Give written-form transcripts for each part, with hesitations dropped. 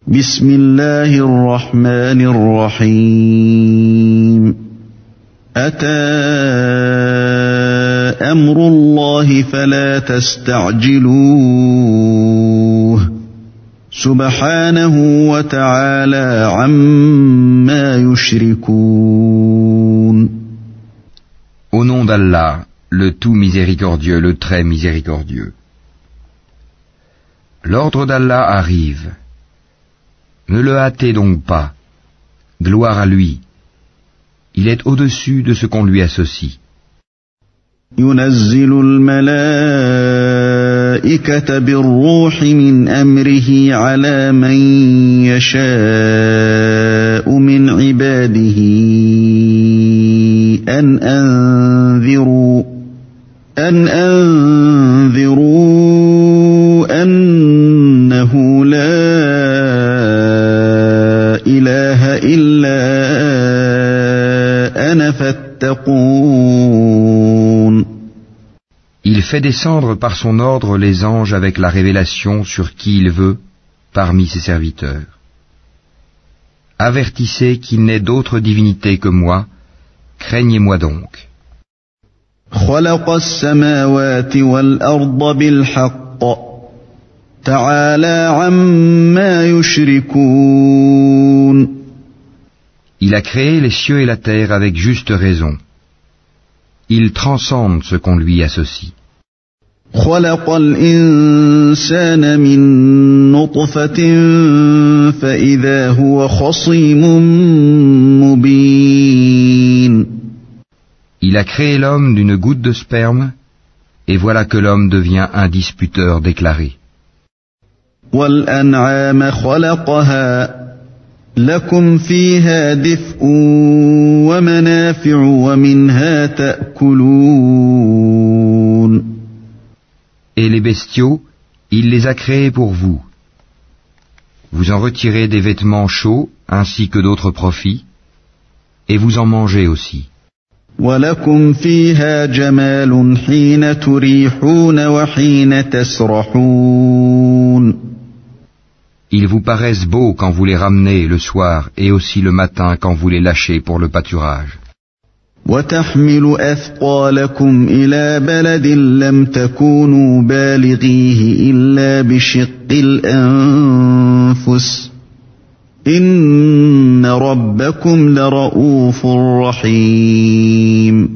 بسم الله الرحمن الرحيم أتى أمر الله فلا تستعجلوه سبحانه وتعالى عما يشركون. Au nom d'Allah, le tout miséricordieux, le très miséricordieux. L'ordre d'Allah arrive. Ne le hâtez donc pas. Gloire à lui. Il est au-dessus de ce qu'on lui associe. ينزل الملائكة بالروح من أمره على من يشاء من عباده أن أنذروا أنه لا إله إلا أنا فاتقون. Il fait descendre par son ordre les anges avec la révélation sur qui il veut parmi ses serviteurs. Avertissez qu'il n'est d'autre divinité que moi, craignez-moi donc. خلق السماوات والأرض بالحق تعالى عما يشركون. Il a créé les cieux et la terre avec juste raison. Il transcende ce qu'on lui associe. خلق الإنسان من نطفة فإذا هو خصيم مبين. Il a créé l'homme d'une goutte de sperme, et voilà que l'homme devient un disputeur déclaré. وَالْأَنْعَامَ خَلَقَهَا لَكُمْ فِيهَا دِفْءٌ وَمَنَافِعُ وَمِنْهَا تَأْكُلُونَ. Et les bestiaux, il les a créés pour vous. Vous en retirez des vêtements chauds ainsi que d'autres profits, et vous en mangez aussi. وَلَكُمْ فِيهَا جَمَالٌ حِينَ تُرِيحُونَ وَحِينَ تَسْرَحُونَ. Ils vous paraissent beaux quand vous les ramenez le soir et aussi le matin quand vous les lâchez pour le pâturage. وَتَحْمِلُ أَثْقَالَكُمْ إِلَى بَلَدٍ لَمْ تَكُونُوا بَالِغِيهِ إِلَّا بِشِقِّ الْأَنفُسِ إِنَّ رَبَّكُمْ لَرَءُوفٌ رَحِيمٌ.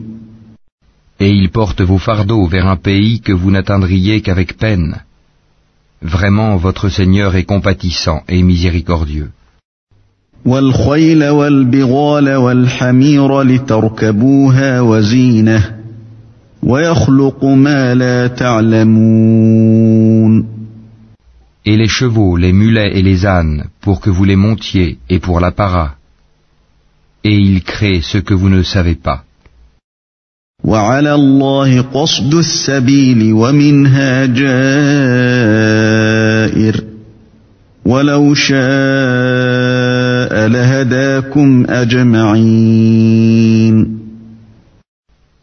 Et ils portent vos fardeaux vers un pays que vous n'atteindriez qu'avec peine. Vraiment, votre Seigneur est compatissant et miséricordieux. وَالْخَيْلَ وَالْبِغَالَ وَالْحَمِيرَ لِتَرْكَبُوهَا وَزِينَةً وَيَخْلُقُ مَا لَا تَعْلَمُونَ. Et les chevaux, les mulets et les ânes, pour que vous les montiez et pour l'apparat. Et il crée ce que vous ne savez pas. وَعَلَى اللَّهِ قَصْدُ السَّبِيلِ وَمِنْهَا جَائِرٌ وَلَوْ شَاءَ لَهَدَاكُمْ أَجْمَعِينَ.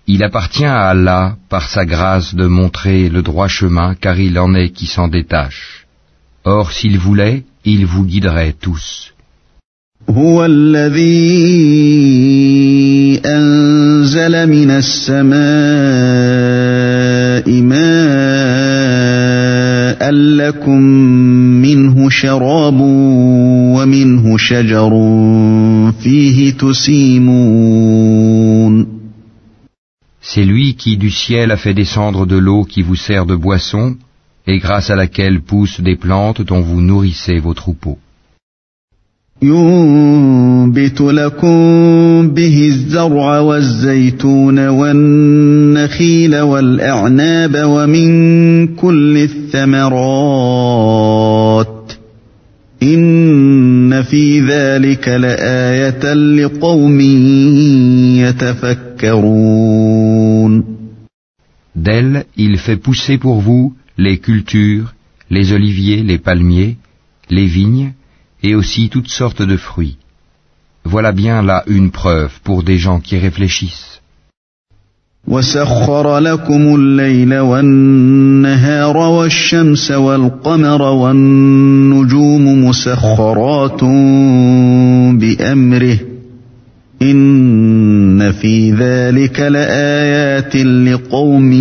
Il appartient à Allah, par sa grâce, de montrer le droit chemin, car il en est qui s'en détachent. Or, s'il voulait, il vous guiderait tous. هو الذي أنزل من السماء ماء لكم منه شراب ومنه شجر فيه تسيمون. C'est lui qui du ciel a fait descendre de l'eau qui vous sert de boisson, et grâce à laquelle poussent des plantes dont vous nourrissez vos troupeaux. ينبت لكم به الزرع والزيتون والنخيل والأعناب ومن كل الثمرات إن في ذلك لآية لقوم يتفكرون. D'elle, il fait pousser pour vous les cultures, les oliviers, les palmiers, les vignes, et aussi toutes sortes de fruits. Voilà bien là une preuve pour des gens qui réfléchissent. وسخر لكم الليل والنهار والشمس والقمر والنجوم مسخرات بأمره إن في ذلك لآيات لقوم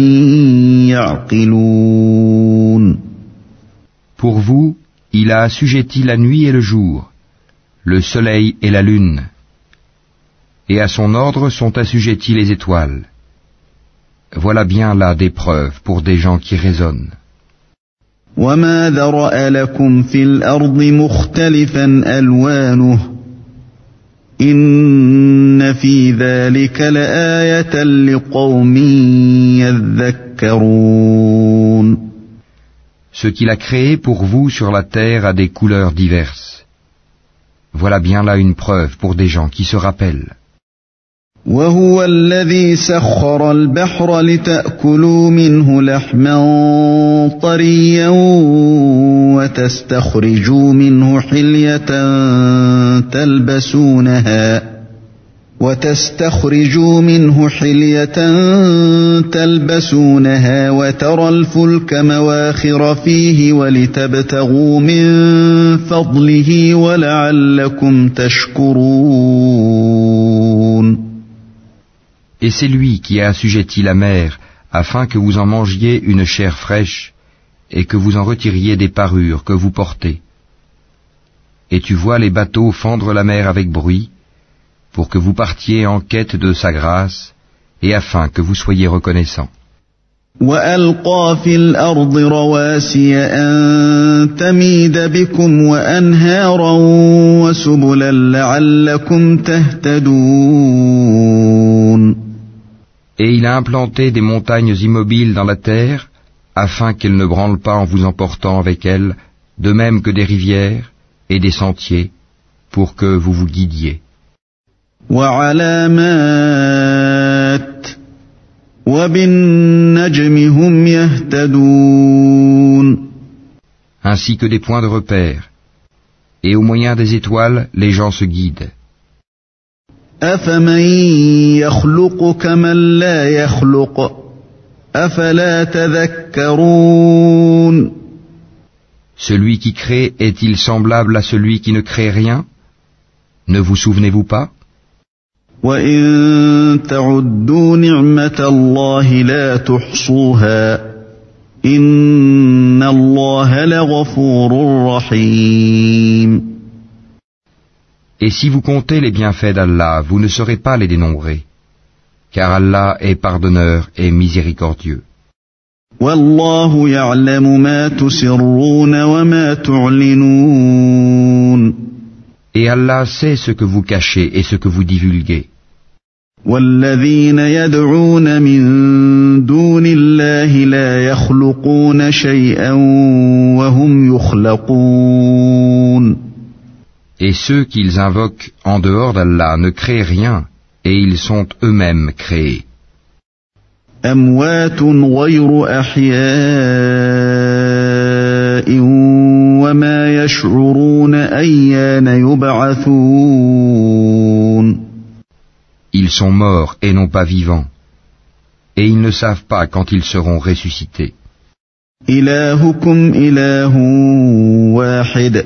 يعقلون. Pour vous, il a assujetti la nuit et le jour, le soleil et la lune, et à son ordre sont assujetties les étoiles. Voilà bien là des preuves pour des gens qui raisonnent. وما ذرأ لكم في الأرض مختلفا ألوانه إن في ذلك لآية لقوم يذكرون. Ce qu'il a créé pour vous sur la terre a des couleurs diverses. Voilà bien là une preuve pour des gens qui se rappellent. وهو الذي سخر البحر لتأكلوا منه لحما طريا وتستخرجوا منه حلية تلبسونها وترى الفلك مواخر فيه ولتبتغوا من فضله ولعلكم تشكرون. Et c'est lui qui a assujetti la mer, afin que vous en mangiez une chair fraîche, et que vous en retiriez des parures que vous portez. Et tu vois les bateaux fendre la mer avec bruit, pour que vous partiez en quête de sa grâce, et afin que vous soyez reconnaissants. وَأَلْقَى فِي الْأَرْضِ رَوَاسِيَ أَن تَمِيدَ بِكُمْ وَأَنْهَارًا وَسُبُلًا لَعَلَّكُمْ تَهْتَدُونَ. Et il a implanté des montagnes immobiles dans la terre, afin qu'elles ne branlent pas en vous emportant avec elles, de même que des rivières et des sentiers, pour que vous vous guidiez. وَعَلَامَاتٍ وَبِالنَّجْمِ هُمْ يَهْتَدُونَ. Ainsi que des points de repère. Et au moyen des étoiles, les gens se guident. أَفَمَن يَخْلُقُ كَمَن لَّا يَخْلُقُ أَفَلَا تَذَكَّرُونَ. Celui qui crée est-il semblable à celui qui ne crée rien? Ne vous souvenez-vous pas? وَإِن تَعُدُّوا نِعْمَةَ اللَّهِ لَا تُحْصُوهَا إِنَّ اللَّهَ لَغَفُورٌ رَّحِيمٌ. Et si vous comptez les bienfaits d'Allah, vous ne saurez pas les dénombrer, car Allah est pardonneur et miséricordieux. وَاللَّهُ يَعْلَمُ مَا تُسِرُّونَ وَمَا تُعْلِنُونَ. Et Allah sait ce que vous cachez et ce que vous divulguez. وَالَّذِينَ يَدْعُونَ مِن دُونِ اللَّهِ لَا يَخْلُقُونَ شَيْئًا وَهُمْ يُخْلَقُونَ. Et ceux qu'ils invoquent en dehors d'Allah ne créent rien, et ils sont eux-mêmes créés. أَمْوَاتٌ غَيْرُ أَحْيَاءٍ وَمَا يَشْعُرُونَ أَيَّانَ يُبْعَثُونَ. Ils sont morts et non pas vivants, et ils ne savent pas quand ils seront ressuscités. إِلَٰهُكُمْ إِلَٰهٌ وَاحِدٌ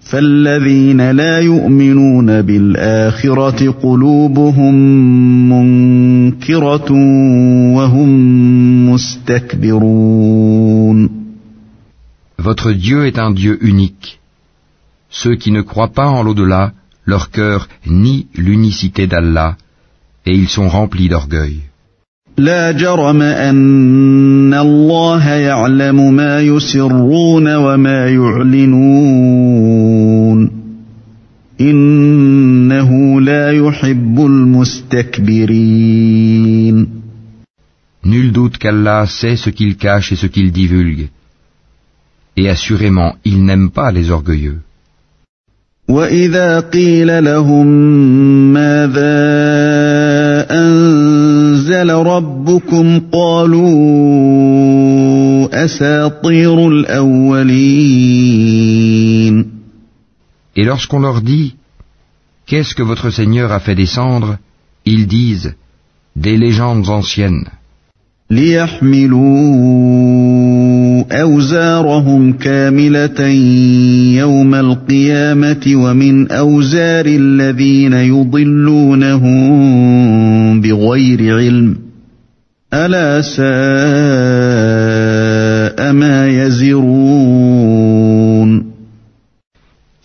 فَالَّذِينَ لَا يُؤْمِنُونَ بِالْآخِرَةِ قُلُوبُهُم مُّنكِرَةٌ وَهُم مُّسْتَكْبِرُونَ. Votre Dieu est un Dieu unique. Ceux qui ne croient pas en l'au-delà, leur cœur nie l'unicité d'Allah, et ils sont remplis d'orgueil. لا جرم أن الله يعلم ما يسرون وما يعلنون إنه لا يحب المستكبرين. Nul doute qu'Allah sait ce qu'il cache et ce qu'il divulgue, et assurément il n'aime pas les orgueilleux. وَإِذَا قِيلَ لَهُم مَّاذَا أَنزَلَ رَبُّكُمْ قَالُوا أَسَاطِيرُ الْأَوَّلِينَ. Et lorsqu'on leur dit « Qu'est-ce que votre Seigneur a fait descendre ?» ils disent « Des légendes anciennes. ليحملوا أوزارهم كاملة يوم القيامة ومن أوزار الذين يضلونهم بغير علم ألا ساء ما يزرون.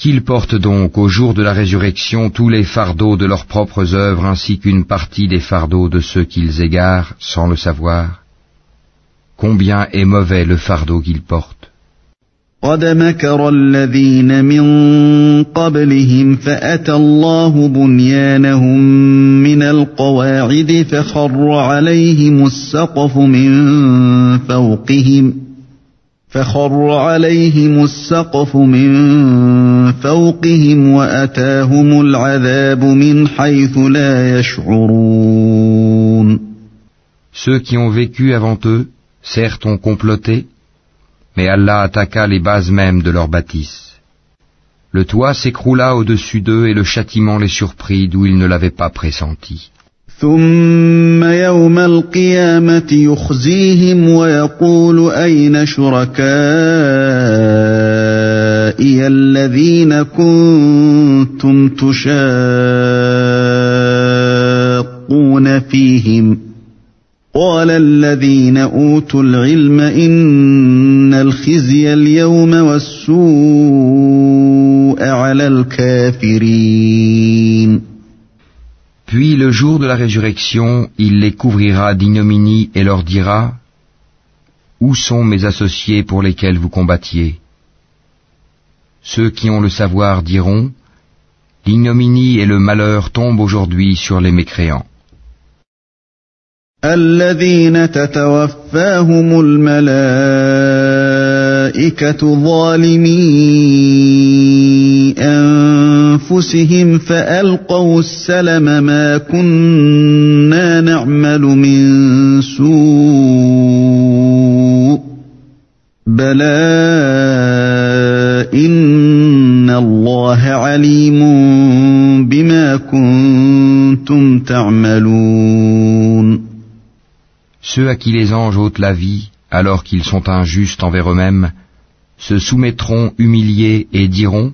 Qu'ils portent donc au jour de la résurrection tous les fardeaux de leurs propres œuvres ainsi qu'une partie des fardeaux de ceux qu'ils égarent sans le savoir. Combien est mauvais le fardeau qu'ils portent. قد مكر الذين من قبلهم فأتى الله بنيانهم من القواعد فخر عليهم السقف من فوقهم وأتاهم العذاب من حيث لا يشعرون. Ceux qui ont vécu avant eux, certes ont comploté, mais Allah attaqua les bases mêmes de leur bâtisse. Le toit s'écroula au-dessus d'eux et le châtiment les surprit d'où ils ne l'avaient pas pressenti. ثم يوم القيامة يخزيهم ويقول أين شركائي الذين كنتم تشاقون فيهم قال الذين أوتوا العلم إن الخزي اليوم والسوء على الكافرين. Puis le jour de la résurrection, il les couvrira d'ignominie et leur dira : Où sont mes associés pour lesquels vous combattiez ? Ceux qui ont le savoir diront : L'ignominie et le malheur tombent aujourd'hui sur les mécréants. الذين تتوفاهم الملائكة ظالمي أنفسهم فألقوا السلم ما كنا نعمل من سوء بلى إن الله عليم بما كنتم تعملون. Ceux à qui les anges ôtent la vie, alors qu'ils sont injustes envers eux-mêmes, se soumettront humiliés et diront :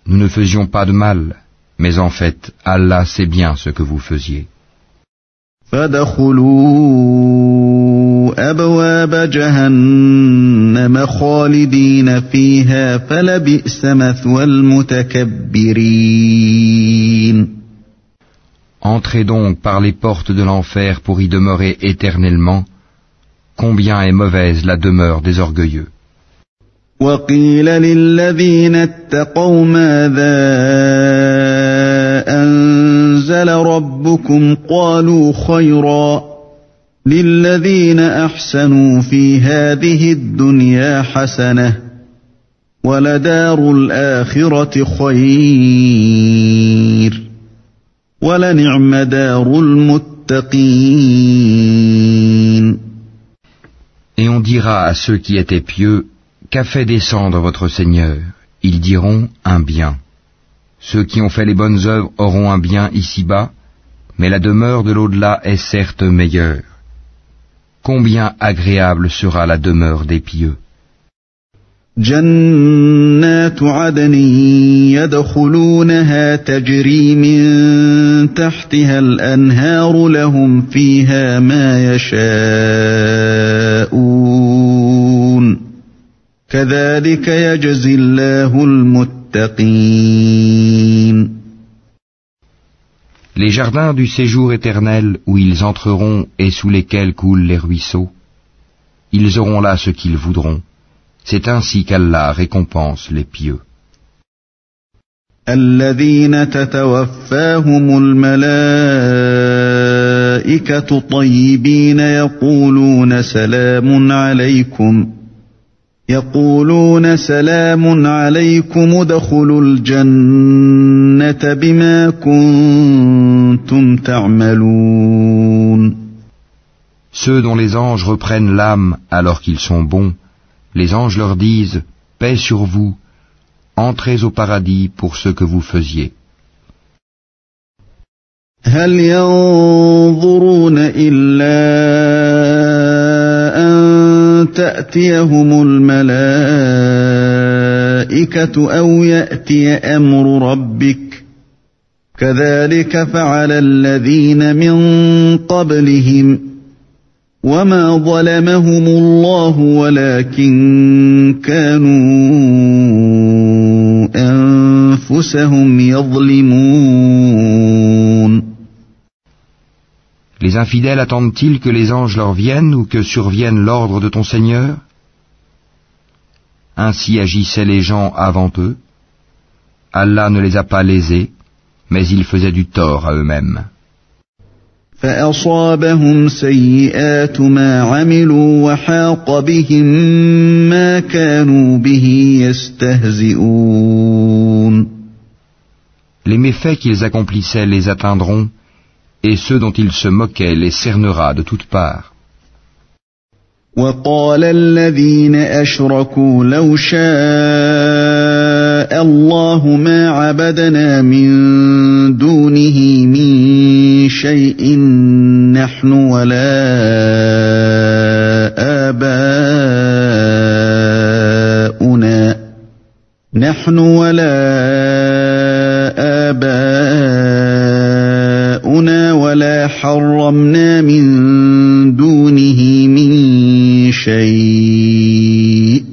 Nous ne faisions pas de mal, mais en fait, Allah sait bien ce que vous faisiez. فَادْخُلُوا أَبْوَابَ جَهَنَّمَ خَالِدِينَ فِيهَا فَلَبِئْسَ مَثْوَى الْمُتَكَبِّرِينَ. Entrez donc par les portes de l'enfer pour y demeurer éternellement. Combien est mauvaise la demeure des orgueilleux. وَقِيلَ لِلَّذِينَ اتَّقَوْا مَاذَا أَنزَلَ رَبُّكُمْ قَالُوا خَيْرًا لِلَّذِينَ أَحْسَنُوا فِي هَذِهِ الدُّنْيَا حَسَنَةٌ وَلَدَارُ الْآخِرَةِ خَيْرٌ وَلَنِعْمَ دَارُ الْمُتَّقِينَ. Et on dira à ceux qui étaient pieux : Qu'a fait descendre votre Seigneur ? Ils diront : Un bien. Ceux qui ont fait les bonnes œuvres auront un bien ici-bas, mais la demeure de l'au-delà est certes meilleure. Combien agréable sera la demeure des pieux. جنات عدن يدخلونها تجري من تحتها الأنهار لهم فيها ما يشاءون كذلك يجزي الله المتقين. Les jardins du séjour éternel où ils entreront et sous lesquels coulent les ruisseaux, ils auront là ce qu'ils voudront. C'est ainsi qu'Allah récompense les pieux. الذين تتوفاهم الملائكة طيبين يقولون سلام عليكم ادخلوا الجنة بما كنتم تعملون. Ceux dont les anges reprennent l'âme alors qu'ils sont bons, les anges leur disent : Paix sur vous, entrez au paradis pour ce que vous faisiez. هل ينظرون إلا أن تأتيهم الملائكة أو يأتي أمر ربك كذلك فعل الذين من قبلهم وما ظلمهم الله ولكن كانوا أنفسهم يظلمون. Les infidèles attendent-ils que les anges leur viennent ou que survienne l'ordre de ton Seigneur? Ainsi agissaient les gens avant eux. Allah ne les a pas lésés, mais ils faisaient du tort à eux-mêmes. فأصابهم سيئات ما عملوا وحاق بهم ما كانوا به يستهزئون. Les méfaits qu'ils accomplissaient les atteindront, et ceux dont ils se moquaient les cernera de toutes parts. وقال الذين أشركوا لو شاء الله ما عبدنا من دونه من شيء نحن ولا آباؤنا ولا حرمنا من دونه من شيء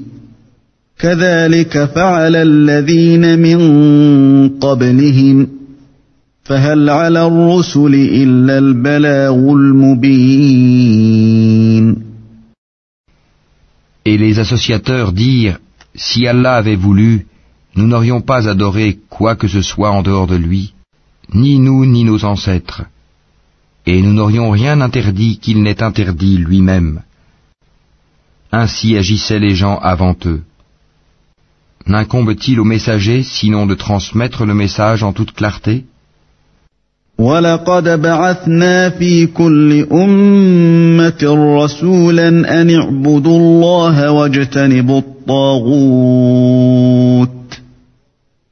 كذلك فعل الذين من قبلهم فهل على الرسل إلا البلاغ المبين. Et les associateurs dirent, si Allah avait voulu, nous n'aurions pas adoré quoi que ce soit en dehors de lui, ni nous ni nos ancêtres, et nous n'aurions rien interdit qu'il n'ait interdit lui-même. Ainsi agissaient les gens avant eux. N'incombe-t-il au messager sinon de transmettre le message en toute clarté? وَلَقَدْ بَعَثْنَا فِي كُلِّ أُمَّةٍ رَسُولًا أَنِ اعْبُدُوا اللَّهَ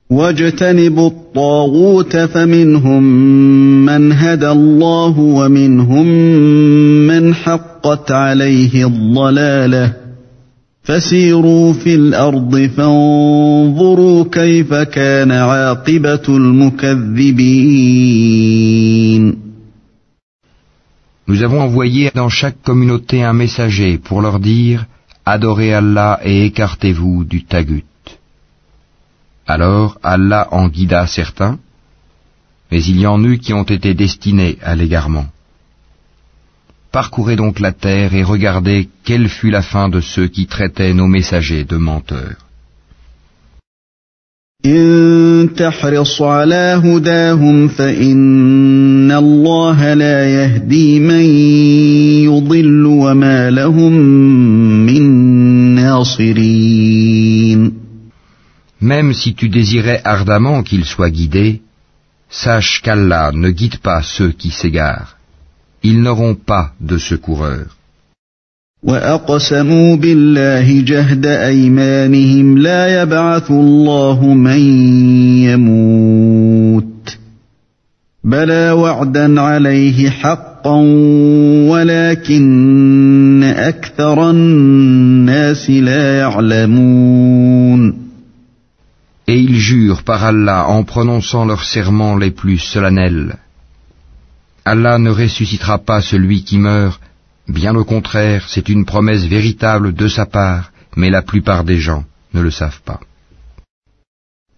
واجتنبوا الطاغوت فمنهم من هدى الله ومنهم من حقت عليه الضلالة فسيروا في الأرض فانظروا كيف كان عاقبة المكذبين. Nous avons envoyé dans chaque communauté un messager pour leur dire « Adorez Allah et écartez-vous du tagut ». Alors Allah en guida certains, mais il y en eut qui ont été destinés à l'égarement. Parcourez donc la terre et regardez quelle fut la fin de ceux qui traitaient nos messagers de menteurs. إن تحرص على هداهم فإن الله لا يهدي من يضل وما لهم من ناصرين. Même si tu désirais ardemment qu'ils soient guidés, sache qu'Allah ne guide pas ceux qui s'égarent. Ils n'auront pas de secoureurs. وَأَقْسَمُوا بِاللَّهِ جَهْدَ أَيْمَانِهِمْ لَا يَبْعَثُ اللَّهُ مَن يَمُوتُ بَلَى وَعْدًا عَلَيْهِ حَقًّا وَلَكِنَّ أَكْثَرَ النَّاسِ لَا يَعْلَمُونَ. Et ils jurent par Allah en prononçant leurs serments les plus solennels. Allah ne ressuscitera pas celui qui meurt, bien au contraire, c'est une promesse véritable de sa part, mais la plupart des gens ne le savent pas.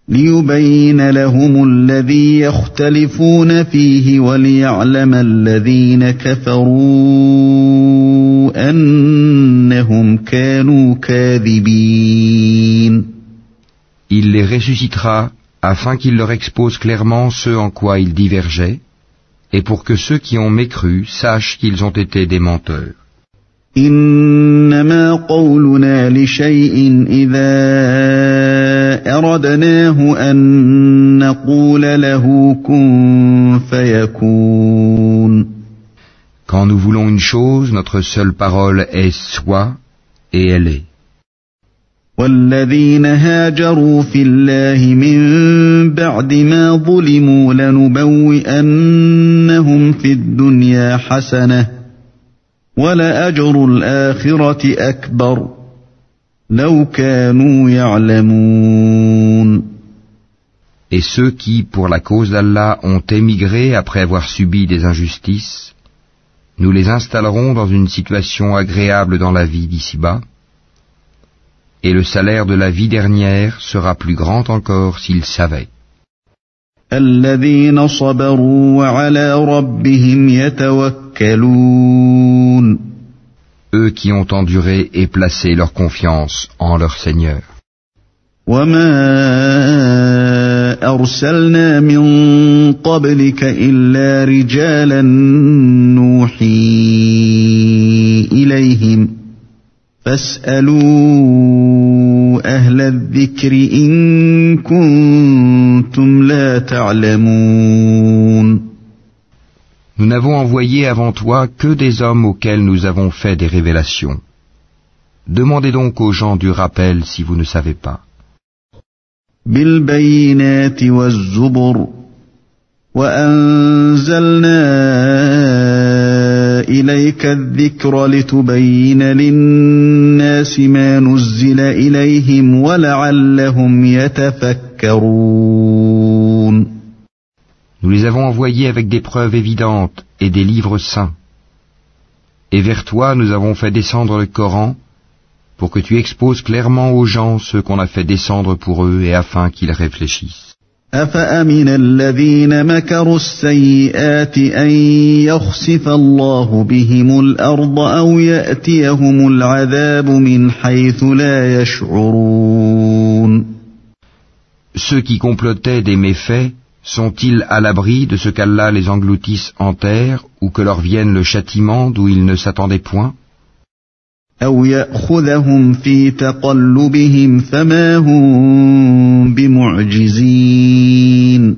لِيُبَيِّنَ لَهُمُ الَّذِي يَخْتَلِفُونَ فِيهِ وَلِيَعْلَمَ الَّذِينَ كَفَرُوا أَنَّهُمْ كَانُوا كَاذِبِينَ. Il les ressuscitera afin qu'il leur expose clairement ce en quoi ils divergeaient, et pour que ceux qui ont mécru sachent qu'ils ont été des menteurs. إنما قولنا لشيء إذا أردناه أن نقول له كن فيكون. Quand nous voulons une chose, notre seule parole est « sois » et elle est. والذين هاجروا في الله من بعد ما ظلموا لنبوئنهم في الدنيا حسنة ولأجر الآخرة أكبر لو كانوا يعلمون. Et ceux qui, pour la cause d'Allah, ont émigré après avoir subi des injustices, nous les installerons dans une situation agréable dans la vie d'ici-bas, et le salaire de la vie dernière sera plus grand encore s'ils savaient. الذين صبروا وعلى ربهم يتوكلون. Eux qui ont enduré et placé leur confiance en leur Seigneur. وما أرسلنا من قبلك إلا رجالا نوحي إليهم فاسألوا أهل الذكر إن كنتم لا تعلمون. Nous n'avons envoyé avant toi que des hommes auxquels nous avons fait des révélations. Demandez donc aux gens du rappel si vous ne savez pas. بالبينات والزبر وأنزلنا إليك الذكر لتبين للناس ما نزل إليهم ولعلهم يتفكرون. Nous les avons envoyés avec des preuves évidentes et des livres saints. Et vers toi nous avons fait descendre le Coran pour que tu exposes clairement aux gens ce qu'on a fait descendre pour eux et afin qu'ils réfléchissent. أفأمن الذين مكروا السيئات أن يخسف الله بهم الأرض أو يأتيهم العذاب من حيث لا يشعرون. Ceux qui complotaient des méfaits sont-ils à l'abri de ce qu'Allah les engloutisse en terre ou que leur vienne le châtiment d'où ils ne s'attendaient point? أو يأخذهم في تقلبهم فما هم بمعجزين.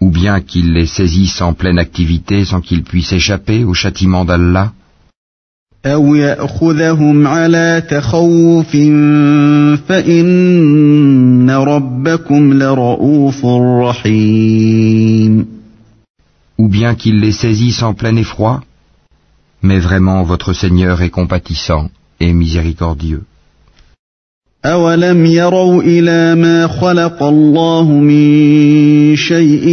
Ou bien qu'il les saisisse en pleine activité sans qu'ils puissent échapper au châtiment d'Allah. أو يأخذهم على تخوف فإن ربكم لرؤوف رحيم. Ou bien qu'il les saisisse en plein effroi. Mais vraiment, votre Seigneur est compatissant et miséricordieux. أولم يروا إلى ما خلق الله من شيء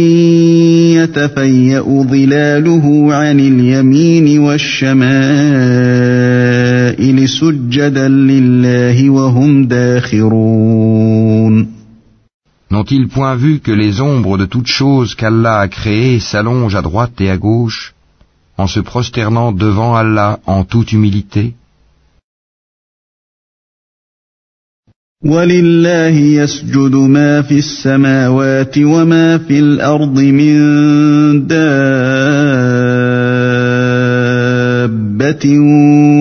يتفيأ ظلاله عن اليمين والشمائل سجدا لله وهم داخرون. N'ont-ils point vu que les ombres de toutes choses qu'Allah a créées s'allongent à droite et à gauche en se prosternant devant Allah en toute humilité? وَلِلَّهِ يَسْجُدُ مَا فِي السَّمَاوَاتِ وَمَا فِي الْأَرْضِ مِن دَابَّةٍ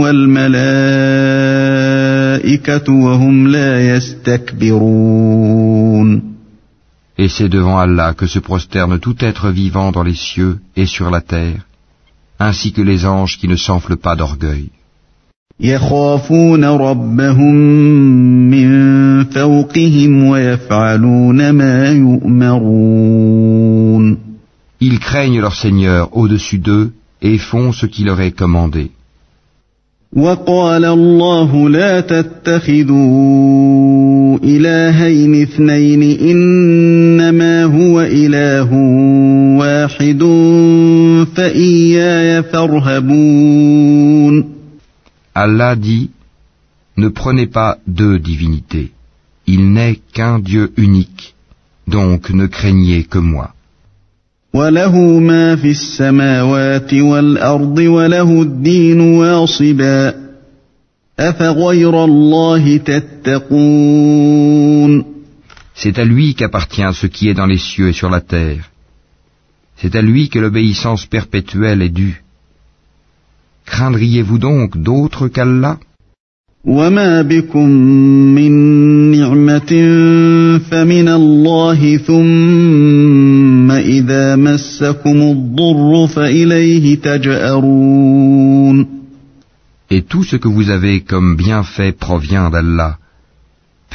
وَالْمَلَائِكَةُ وَهُمْ لَا يَسْتَكْبِرُونَ. Et c'est devant Allah que se prosterne tout être vivant dans les cieux et sur la terre, ainsi que les anges qui ne s'enflent pas d'orgueil. يخافون ربهم من فوقهم ويفعلون ما يؤمرون. Ils craignent leur Seigneur au-dessus d'eux et font ce qui leur est commandé. وقال الله لا تتخذوا إلهين اثنين إنما هو إله واحد فإياي فارهبون. Allah dit, ne prenez pas deux divinités. Il n'est qu'un Dieu unique, donc ne craignez que moi. وله ما في السماوات والأرض وله الدين واصبا أفغير الله تتقون. C'est à lui qu'appartient ce qui est dans les cieux et sur la terre. C'est à lui que l'obéissance perpétuelle est due. Craindriez-vous donc d'autres qu'Allah? وما بكم من نعمة فمن الله ثم إذا مسكم الضر فإليه تجأرون. Et tout ce que vous avez comme bienfait provient d'Allah.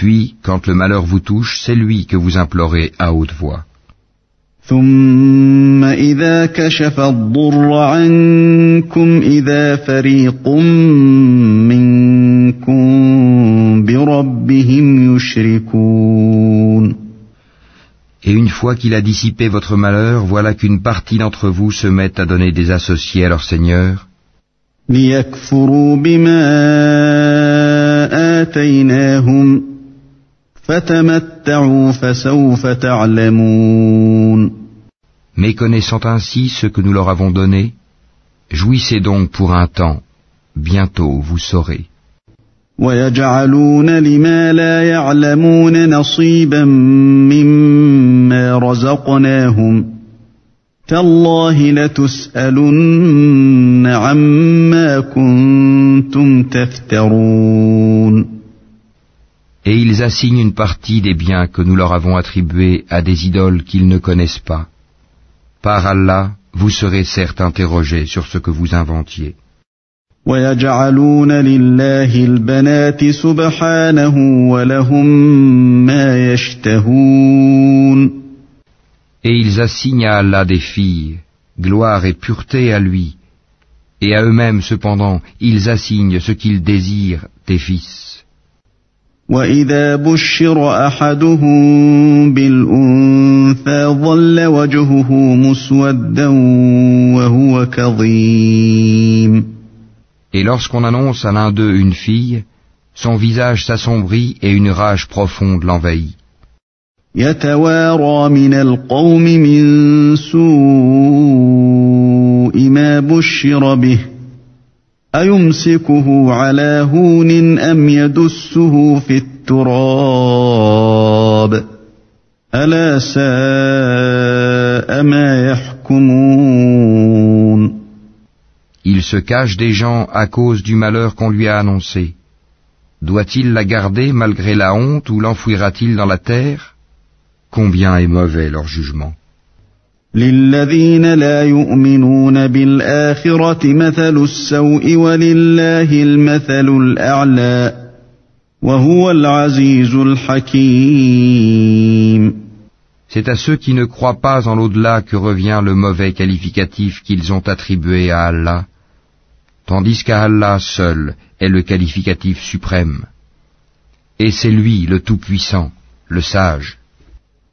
Puis, quand le malheur vous touche, c'est lui que vous implorez à haute voix. ثم إذا كشف الضر عنكم إذا فريق منكم بربهم يشركون. Et une fois qu'il a dissipé votre malheur, voilà qu'une partie d'entre vous se met à donner des associés à leur Seigneur, ليكفروا بما آتيناهم فتمتعوا فسوف تعلمون. méconnaissant ainsi ce que nous leur avons donné, jouissez donc pour un temps, bientôt vous saurez. ويجعلون لما لا يعلمون نصيبا مما رزقناهم تالله لتسألن عما كنتم تفترون. Et ils assignent une partie des biens que nous leur avons attribués à des idoles qu'ils ne connaissent pas. Par Allah, vous serez certes interrogés sur ce que vous inventiez. ويجعلون لله البنات سبحانه ولهم ما يشتهون. Et ils assignent à Allah des filles, gloire et pureté à lui, et à eux-mêmes cependant, ils assignent ce qu'ils désirent des fils. وإذا بشر أحدهم بالأنثى ظل وجهه مسودا وهو كظيم. Et lorsqu'on annonce à l'un d'eux une fille, son visage s'assombrit et une rage profonde l'envahit. يتوارى من القوم من سوء ما بشر به أيمسكه على هون أم يدسه في التراب ألا ساء ما يحكمون. Il se cache des gens à cause du malheur qu'on lui a annoncé. Doit-il la garder malgré la honte ou l'enfouira-t-il dans la terre? Combien est mauvais leur jugement. للذين لا يؤمنون بالآخرة مثل السوء ولله المثل الأعلى وهو العزيز الحكيم. C'est à ceux qui ne croient pas en l'au-delà que revient le mauvais qualificatif qu'ils ont attribué à Allah, tandis qu'à Allah seul est le qualificatif suprême. Et c'est lui le Tout-Puissant, le Sage.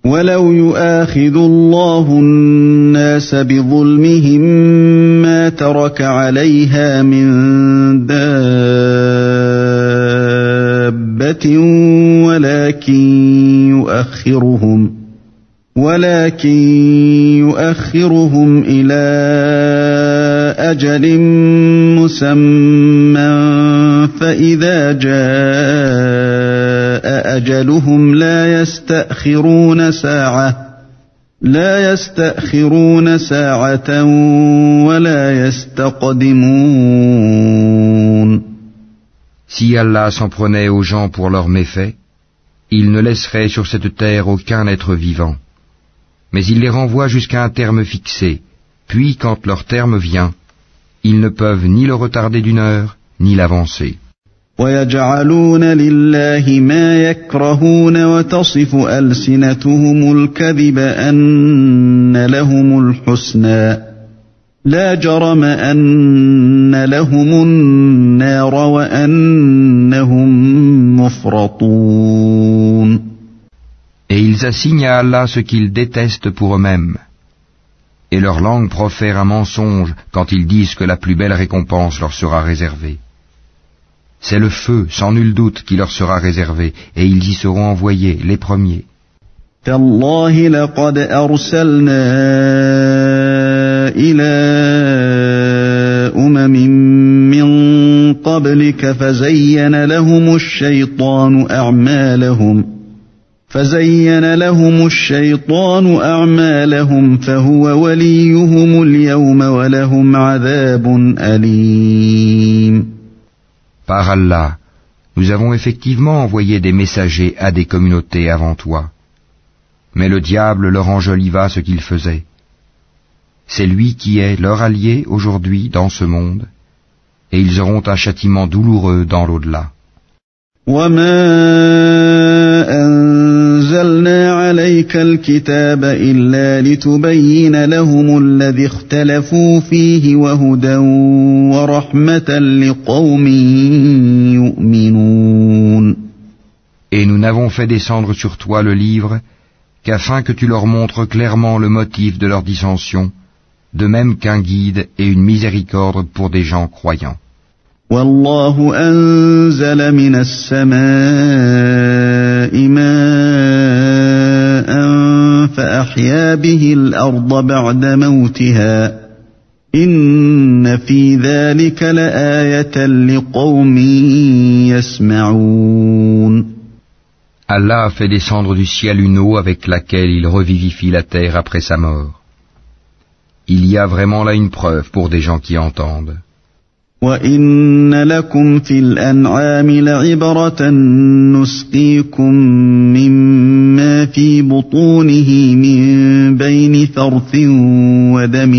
ولو يؤاخذ الله الناس بظلمهم ما ترك عليها من دابة ولكن يؤخرهم إلى أجل مسمى فإذا جاء أجلهم لا يستأخرون ساعة ولا يستقدمون. Si Allah s'en prenait aux gens pour leurs méfaits, il ne laisserait sur cette terre aucun être vivant. Mais il les renvoie jusqu'à un terme fixé, puis quand leur terme vient, ils ne peuvent ni le retarder d'une heure, ni l'avancer. وَيَجْعَلُونَ لِلَّهِ مَا يَكْرَهُونَ وَتَصِفُ أَلْسِنَتُهُمُ الْكَذِبَ أَنَّ لَهُمُ الْحُسْنَى لَا جَرَمَ أَنَّ لَهُمُ النَّارَ وَأَنَّهُمْ مُفْرَطُونَ. Et ils assignent à Allah ce qu'ils détestent pour eux-mêmes. Et leur langue profère un mensonge quand ils disent que la plus belle récompense leur sera réservée. C'est le feu, sans nul doute, qui leur sera réservé, et ils y seront envoyés, les premiers. تالله لقد أرسلنا إلى من قبلك فزين لهم الشيطان أعمالهم فهو وليهم اليوم ولهم عذاب أليم. Par Allah, nous avons effectivement envoyé des messagers à des communautés avant toi. Mais le diable leur enjoliva ce qu'ils faisaient. C'est lui qui est leur allié aujourd'hui dans ce monde, et ils auront un châtiment douloureux dans l'au-delà. وما أنزلنا عليك الكتاب إلا لتبين لهم الذي اختلفوا فيه وهدى ورحمة لقوم يؤمنون. Et nous n'avons fait descendre sur toi le livre qu'afin que tu leur montres clairement le motif de leur dissension, de même qu'un guide et une miséricorde pour des gens croyants. والله أنزل من السماء ماء فأحيا به الأرض بعد موتها إن في ذلك لآية لقوم يسمعون. Allah a fait descendre du ciel une eau avec laquelle il revivifie la terre après sa mort. Il y a vraiment là une preuve pour des gens qui entendent. وَإِنَّ لَكُمْ فِي الْأَنْعَامِ لَعِبْرَةً نُسْقِيكُم مِّمَّا فِي بُطُونِهِ مِن بَيْنِ فَرْثٍ وَدَمٍ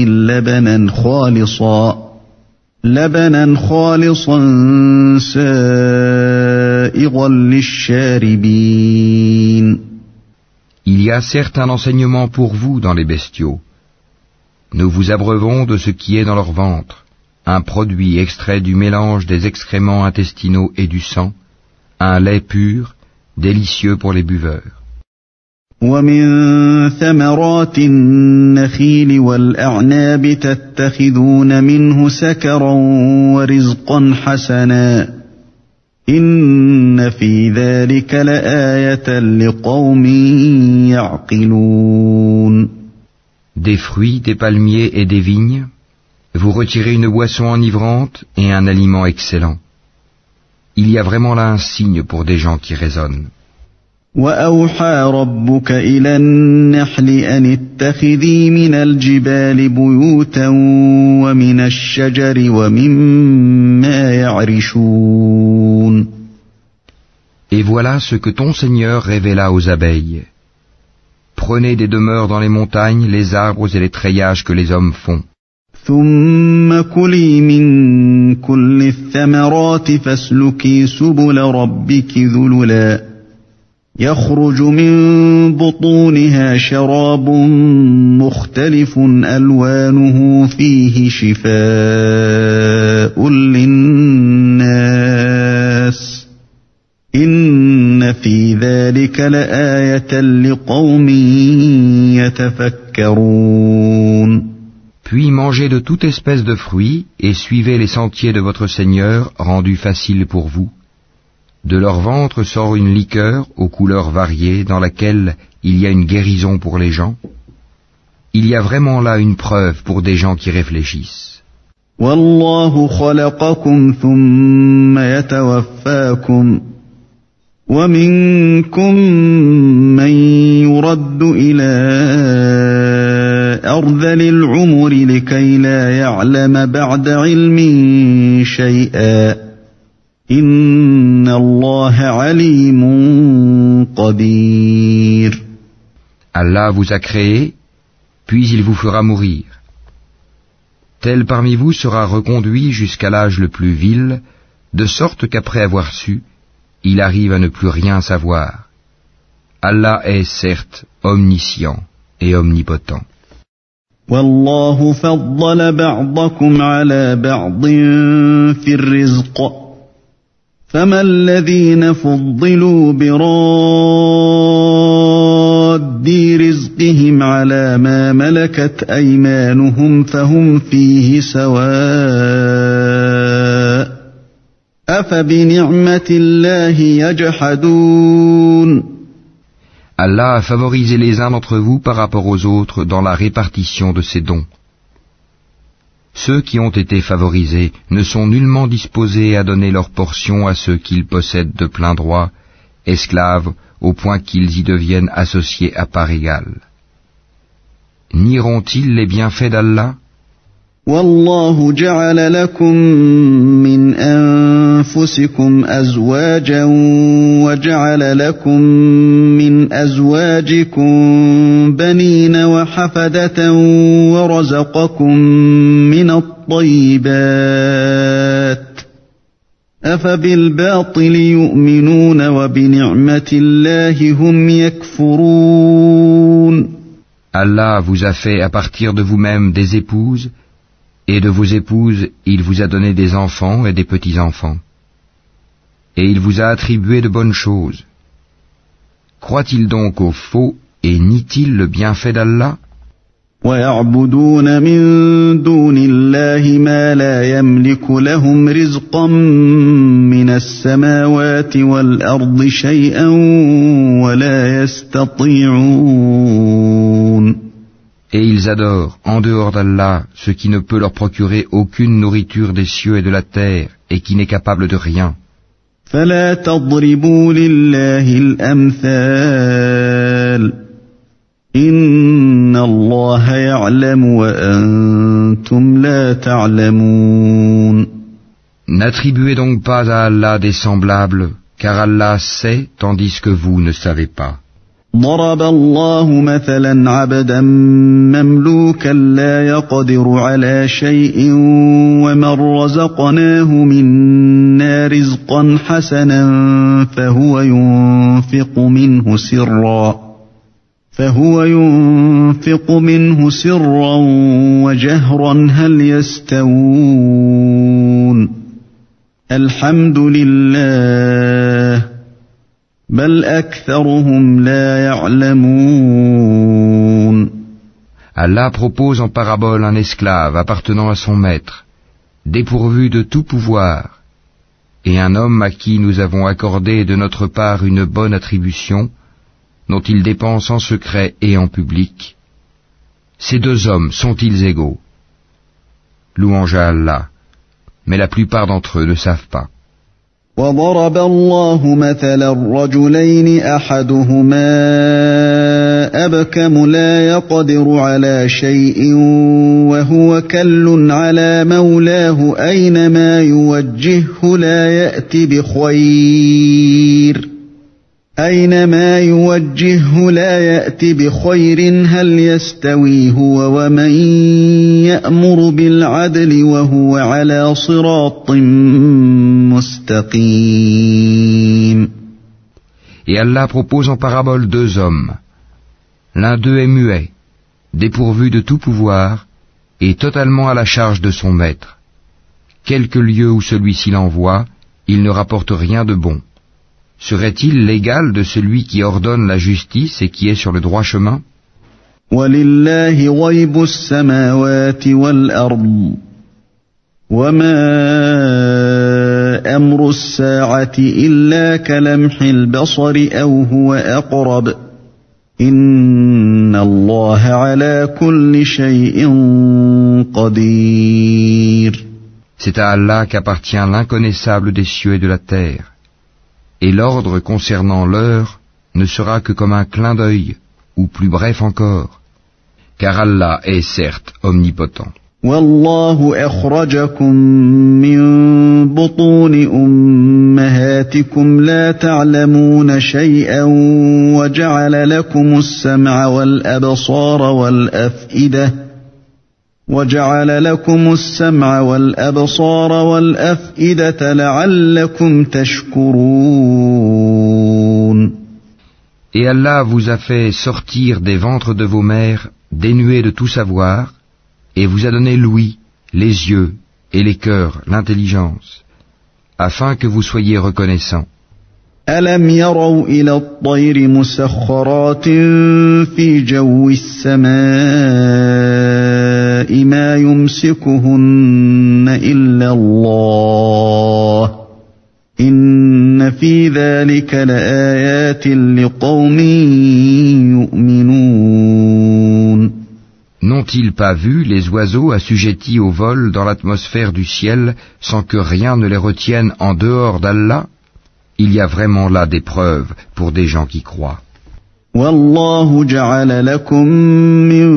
لَبَنًا خَالِصًا سَائِغًا لِلشَّارِبِينَ. Il y a certes un enseignement pour vous dans les bestiaux. Nous vous abreuvons de ce qui est dans leur ventre, un produit extrait du mélange des excréments intestinaux et du sang, un lait pur, délicieux pour les buveurs. وَمِن ثَمَرَاتِ النَّخِيلِ وَالْأَعْنَابِ تَتَّخِذُونَ مِنْهُ سَكَرًا وَرِزْقًا حَسَنًا إِنَّ فِي ذَلِكَ لَآيَةً لِقَوْمٍ يَعْقِلُونَ. Des fruits, des palmiers et des vignes, vous retirez une boisson enivrante et un aliment excellent. Il y a vraiment là un signe pour des gens qui raisonnent. وَأَوْحَى رَبُّكَ إِلَى النَّحْلِ أَنِ اتَّخِذِي مِنَ الْجِبَالِ بُيُوتًا وَمِنَ الشَّجَرِ وَمِمَّا يَعْرِشُونَ. Et voilà ce que ton Seigneur révéla aux abeilles. Prenez des demeures dans les montagnes, les arbres et les treillages que les hommes font. ثُمَّ كُلِي مِن كُلِّ الثَّمَرَاتِ فَاسْلُكِي سُبُلَ رَبِّكِ ذُلُلًا يَخْرُجُ مِن بُطُونِهَا شَرَابٌ مُخْتَلِفٌ أَلْوَانُهُ فِيهِ شِفَاءٌ لِلنَّاسِ إِنَّ فِي ذَلِكَ لَآيَةً لِقَوْمٍ يَتَفَكَّرُونَ. Puis mangez de toute espèce de fruits et suivez les sentiers de votre Seigneur rendus faciles pour vous. De leur ventre sort une liqueur aux couleurs variées dans laquelle il y a une guérison pour les gens. Il y a vraiment là une preuve pour des gens qui réfléchissent. وَاللَّهُ خَلَقَكُمْ ثُمَّ يَتَوَفَّاكُمْ وَمِنكُم مَّن يُرَدُّ إِلَى أَرْذَلِ الْعُمُرِ لِكَيْ لَا يَعْلَمَ بَعْدَ عِلْمٍ شَيْئًا إِنَّ اللَّهَ عَلِيمٌ قَدِيرٌ. Allah vous a créé, puis il vous fera mourir. Tel parmi vous sera reconduit jusqu'à l'âge le plus vil, de sorte qu'après avoir su, il arrive à ne plus rien savoir. Allah est certes omniscient et omnipotent. وَاللَّهُ فَضَّلَ بَعْضَكُمْ عَلَى بَعْضٍ فِي الرِّزْقِ فَمَا الَّذِينَ فُضِّلُوا بِرَادِّ رِزْقِهِمْ عَلَى مَا مَلَكَتْ أَيْمَانُهُمْ فَهُمْ فِيهِ سَوَاءٌ أَفَبِنِعْمَةِ اللَّهِ يَجْحَدُونَ. Allah a favorisé les uns d'entre vous par rapport aux autres dans la répartition de ses dons. Ceux qui ont été favorisés ne sont nullement disposés à donner leur portion à ceux qu'ils possèdent de plein droit, esclaves, au point qu'ils y deviennent associés à part égale. Nieront-ils les bienfaits d'Allah? وَاللَّهُ جَعَلَ لَكُم مِّنْ أَنفُسِكُمْ أَزْوَاجًا وَجَعَلَ لَكُم مِّنْ أَزْوَاجِكُم بَنِينَ وَحَفَدَةً وَرَزَقَكُم مِّنَ الطَّيِّبَاتِ أفبالباطل يؤمنون وبنعمة الله هم يكفرون. Allah vous a fait à partir de vous-même des épouses, et de vos épouses il vous a donné des enfants et des petits-enfants. Et il vous a attribué de bonnes choses. Croit-il donc au faux et nie-t-il le bienfait d'Allah? ويعبدون من دون الله ما لا يملك لهم رزقا من السماوات والأرض شيئا ولا يستطيعون. Et ils adorent, en dehors d'Allah, ce qui ne peut leur procurer aucune nourriture des cieux et de la terre, et qui n'est capable de rien. فلا تضربوا لله الأمثال إن الله يعلم وأنتم لا تعلمون. N'attribuez donc pas à Allah des semblables, car Allah sait tandis que vous ne savez pas. ضرب الله مثلا عبدا مملوكا لا يقدر على شيء ومن رزقناه منا رزقا حسنا فهو ينفق منه سرا وجهرا هل يستوون الحمد لله بل أكثرهم لا يعلمون. Allah propose en parabole un esclave appartenant à son maître, dépourvu de tout pouvoir, et un homme à qui nous avons accordé de notre part une bonne attribution, dont il dépense en secret et en public. Ces deux hommes sont-ils égaux? Louange à Allah, mais la plupart d'entre eux ne savent pas. وضرب الله مثلا رجلين أحدهما أبكم لا يقدر على شيء وهو كل على مولاه أينما يوجهه لا يأتي بخير هل يستوي هو ومن يأمر بالعدل وهو على صراط مستقيم. Et Allah propose en parabole deux hommes. L'un d'eux est muet, dépourvu de tout pouvoir, et totalement à la charge de son maître. Quelque lieu où celui-ci l'envoie, il ne rapporte rien de bon. Serait-il l'égal de celui qui ordonne la justice et qui est sur le droit chemin? وَلِلَّهِ غَيْبُ السَّمَاوَاتِ وَالْأَرْضِ وَمَا أَمْرُ السَّاعَةِ إِلَّا كَلَمْحِ الْبَصَرِ أَوْ هُوَ أَقْرَبُ إِنَّ اللَّهَ عَلَى كُلِّ شَيْءٍ قَدِيرٌ. C'est à Allah qu'appartient l'inconnaissable des cieux et de la terre. Et l'ordre concernant l'heure ne sera que comme un clin d'œil, ou plus bref encore, car Allah est certes omnipotent. وَاللَّهُ أَخْرَجَكُم مِّن بُطُونِ أُمَّهَاتِكُمْ لَا تَعْلَمُونَ شَيْئًا وَجَعَلَ لَكُمُ السَّمْعَ وَالْأَبْصَارَ وَالْأَفْئِدَةَ لَعَلَّكُمْ تَشْكُرُونَ. Et Allah vous a fait sortir des ventres de vos mères dénués de tout savoir, et vous a donné l'ouïe, les yeux et les cœurs, l'intelligence, afin que vous soyez reconnaissants. أَلَمْ يَرَوْا إِلَى الطَّيْرِ مُسَخَّرَاتٍ فِي جَوِّ السَّمَاءِ مَا يُمْسِكُهُنَّ إِلَّا اللَّهُ إِنَّ فِي ذَلِكَ لَآيَاتٍ لِقَوْمٍ يُؤْمِنُونَ. N'ont-ils pas vu les oiseaux assujettis au vol dans l'atmosphère du ciel sans que rien ne les retienne en dehors d'Allah? Il y a vraiment là des preuves pour des gens qui croient. وَاللَّهُ جَعَلَ لَكُم مِّن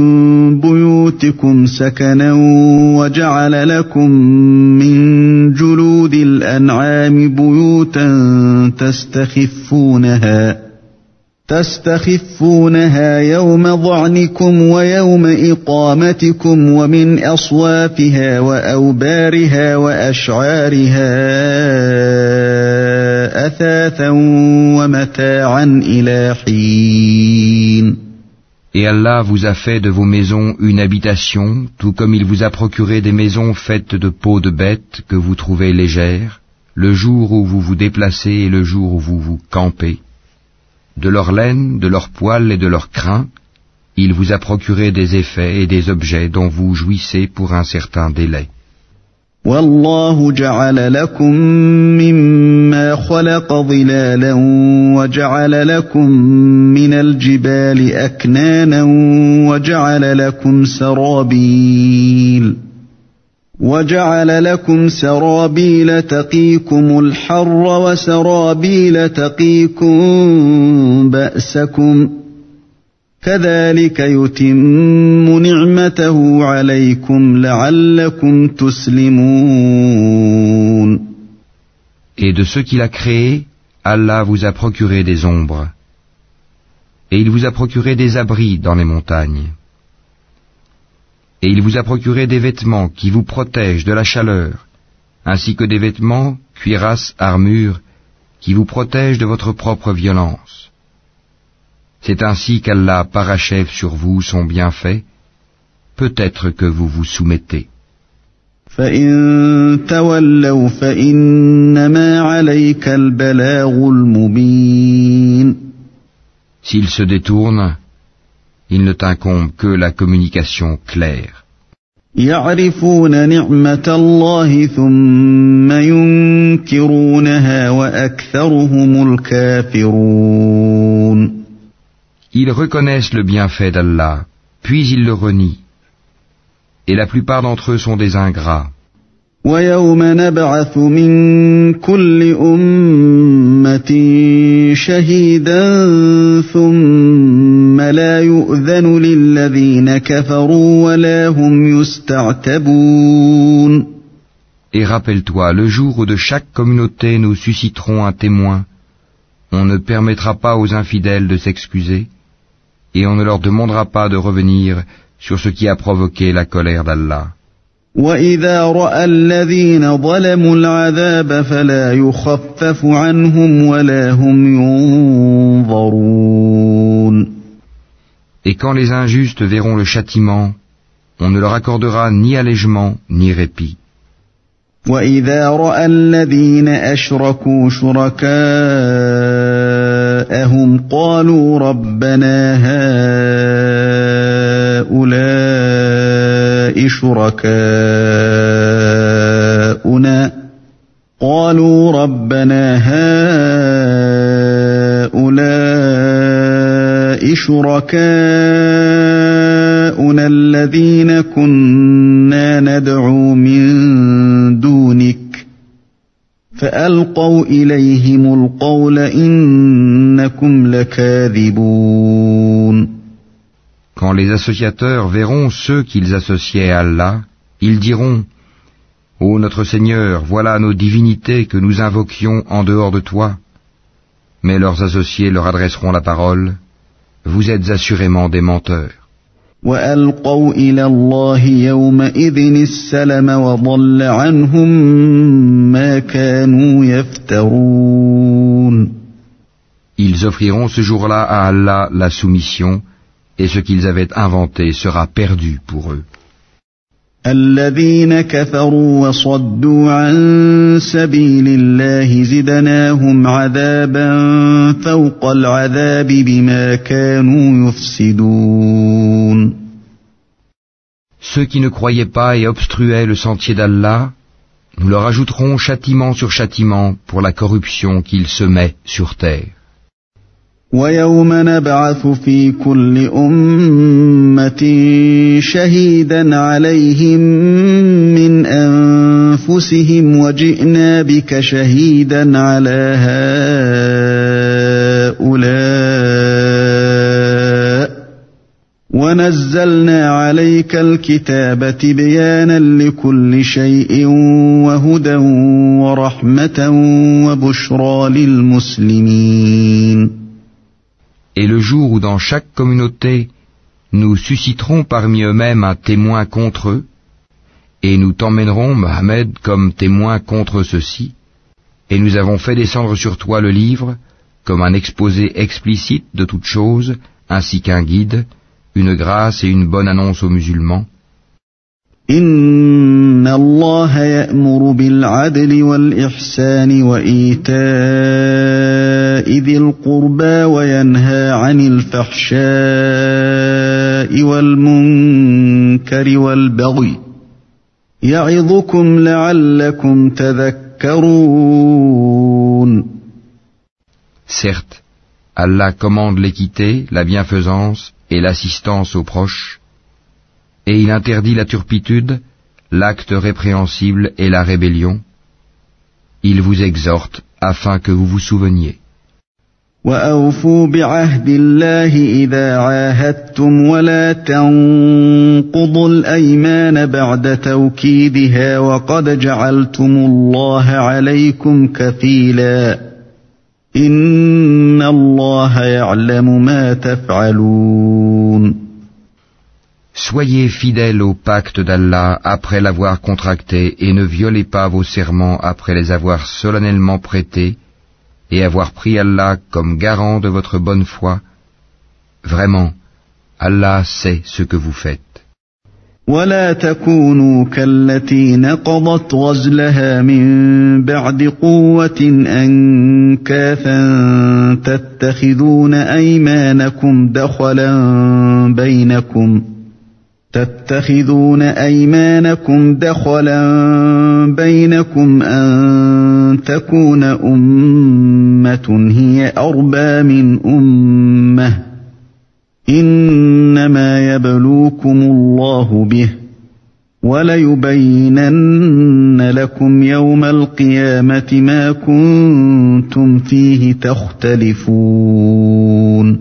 بُيُوتِكُمْ سَكَنًا وَجَعَلَ لَكُم مِّن جُلُودِ الْأَنْعَامِ بُيُوتًا تستخفونها يوم ظعنكم ويوم إقامتكم ومن أصوافها وأوبارها وأشعارها أثاثا ومتاعا إلى حين. Et Allah vous a fait de vos maisons une habitation, tout comme il vous a procuré des maisons faites de peaux de bêtes que vous trouvez légères, le jour où vous vous déplacez et le jour où vous vous campez. De leur laine, de leur poil et de leur crin, il vous a procuré des effets et des objets dont vous jouissez pour un certain délai. والله جعل لكم مما خلق ظلالا وجعل لكم من الجبال أكنانا وجعل لكم سرابيل تقيكم الحر وسرابيل تقيكم بأسكم كذلك يتم نعمته عليكم لعلكم تسلمون. Et de ceux qu'il a créés, Allah vous a procuré des ombres. Et il vous a procuré des abris dans les montagnes. Et il vous a procuré des vêtements qui vous protègent de la chaleur, ainsi que des vêtements, cuirasses, armures, qui vous protègent de votre propre violence. C'est ainsi qu'Allah parachève sur vous son bienfait, peut-être que vous vous soumettez. فَإِن تَوَلَّوْا فَإِنَّمَا عَلَيْكَ الْبَلَاغُ الْمُبِينُ. S'ils se détournent, il ne t'incombe que la communication claire. يَعْرِفُونَ نِعْمَةَ اللَّهِ ثُمَّ يُنْكِرُونَهَا وَأَكْثَرُهُمُ الْكَافِرُونَ. Ils reconnaissent le bienfait d'Allah, puis ils le renient. Et la plupart d'entre eux sont des ingrats. وَيَوْمَ نَبْعَثُ مِنْ كُلِّ أُمَّةٍ شَهِيدًا ثُمَّ لَا يُؤْذَنُ لِلَّذِينَ كَفَرُوا وَلَا هُمْ يُسْتَعْتَبُونَ. Et rappelle-toi, le jour où de chaque communauté nous susciterons un témoin, on ne permettra pas aux infidèles de s'excuser, et on ne leur demandera pas de revenir sur ce qui a provoqué la colère d'Allah. وَإِذَا رَأَى الَّذِينَ ظَلَمُوا الْعَذَابَ فَلَا يُخَفَّفُ عَنْهُمْ وَلَا هُمْ يُنظَرُونَ. Et quand les injustes verront le châtiment, on ne leur accordera ni allègement ni répit. وَإِذَا رَأَى الَّذِينَ أَشْرَكُوا شُرَكَاءَهُمْ قَالُوا رَبَّنَا هَؤُلَاءِ شُرَكَاؤُنَا الَّذِينَ كُنَّا نَدْعُو مِن دُونِكَ فَأَلْقَوْا إِلَيْهِمُ الْقَوْلَ إِنَّكُمْ لَكَاذِبُونَ. Quand les associateurs verront ceux qu'ils associaient à Allah, ils diront: Ô notre Seigneur, voilà nos divinités que nous invoquions en dehors de toi. Mais leurs associés leur adresseront la parole: Vous êtes assurément des menteurs. وَأَلْقَوْا إِلَى اللَّهِ يَوْمَئِذٍ السَّلَمَ وَضَلَّ عَنْهُمْ مَا كَانُوا يَفْتَرُونَ. Ils offriront ce jour-là à Allah la soumission, et ce qu'ils avaient inventé sera perdu pour eux. الَّذِينَ كَفَرُوا وَصَدُّوا عَن سَبِيلِ اللَّهِ زِدْنَاهُمْ عَذَابًا فَوْقَ الْعَذَابِ بِمَا كَانُوا يُفْسِدُونَ. Ceux qui ne croyaient pas et obstruaient le sentier d'Allah, nous leur ajouterons châtiment sur châtiment pour la corruption qu'ils semaient sur terre. وَيَوْمَ نَبْعَثُ فِي كُلِّ أُمَّةٍ شَهِيدًا عَلَيْهِمْ مِنْ أَنفُسِهِمْ وَجِئْنَا بِكَ شَهِيدًا عَلَى هَؤُلَاءِ وَنَزَّلْنَا عَلَيْكَ الْكِتَابَ تِبْيَانًا لِكُلِّ شَيْءٍ وَهُدًى وَرَحْمَةً وَبُشْرَى لِلْمُسْلِمِينَ. Et le jour où dans chaque communauté, nous susciterons parmi eux-mêmes un témoin contre eux, et nous t'emmènerons, Mohammed, comme témoin contre ceux-ci, et nous avons fait descendre sur toi le livre, comme un exposé explicite de toutes choses, ainsi qu'un guide, une grâce et une bonne annonce aux musulmans. Inna Allah ya'muru bil 'adli wal ihsani wa ita'i dhil qurba wa yanha 'anil fahsha'i wal munkari wal baghi ya'idhukum la'allakum tadhakkarun. Certes, Allah commande l'équité, la bienfaisance et l'assistance aux proches, et il interdit la turpitude, l'acte répréhensible et la rébellion. Il vous exhorte afin que vous vous souveniez. وَأَوْفُوا بِعَهْدِ اللَّهِ إِذَا عَاهَدتُّمْ وَلَا تَنقُضُوا الْأَيْمَانَ بَعْدَ تَوْكِيدِهَا وَقَدْ جَعَلْتُمُ اللَّهَ عَلَيْكُمْ كَفِيلًا إِنَّ اللَّهَ يَعْلَمُ مَا تَفْعَلُونَ. Soyez fidèles au pacte d'Allah après l'avoir contracté et ne violez pas vos serments après les avoir solennellement prêtés et avoir pris Allah comme garant de votre bonne foi. Vraiment, Allah sait ce que vous faites. ولا تكونوا كالتي نقضت غزلها من بعد قوة أنكاثا تتخذون أيمانكم دخلا بينكم أن تكون أمة هي أربى من أمة إنما يبلوكم الله به وَلَيُبَيِّنَنَّ لَكُمْ يَوْمَ الْقِيَامَةِ مَا كُنْتُمْ فِيهِ تَخْتَلِفُونَ.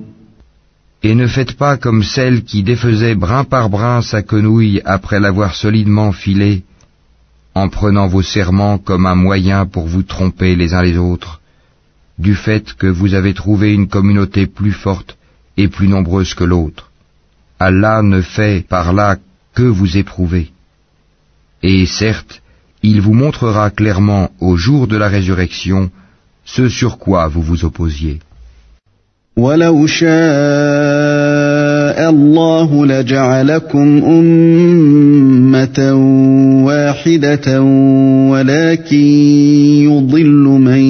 Et ne faites pas comme celle qui défaisait brin par brin sa quenouille après l'avoir solidement filée, en prenant vos serments comme un moyen pour vous tromper les uns les autres, du fait que vous avez trouvé une communauté plus forte et plus nombreuse que l'autre. Allah ne fait par là que vous éprouver. Et certes, il vous montrera clairement au jour de la résurrection ce sur quoi vous vous opposiez. وَلَوْ شَاءَ اللَّهُ لَجَعَلَكُمْ أُمَّةً وَاحِدَةً وَلَكِنْ يُضِلُّ مَنْ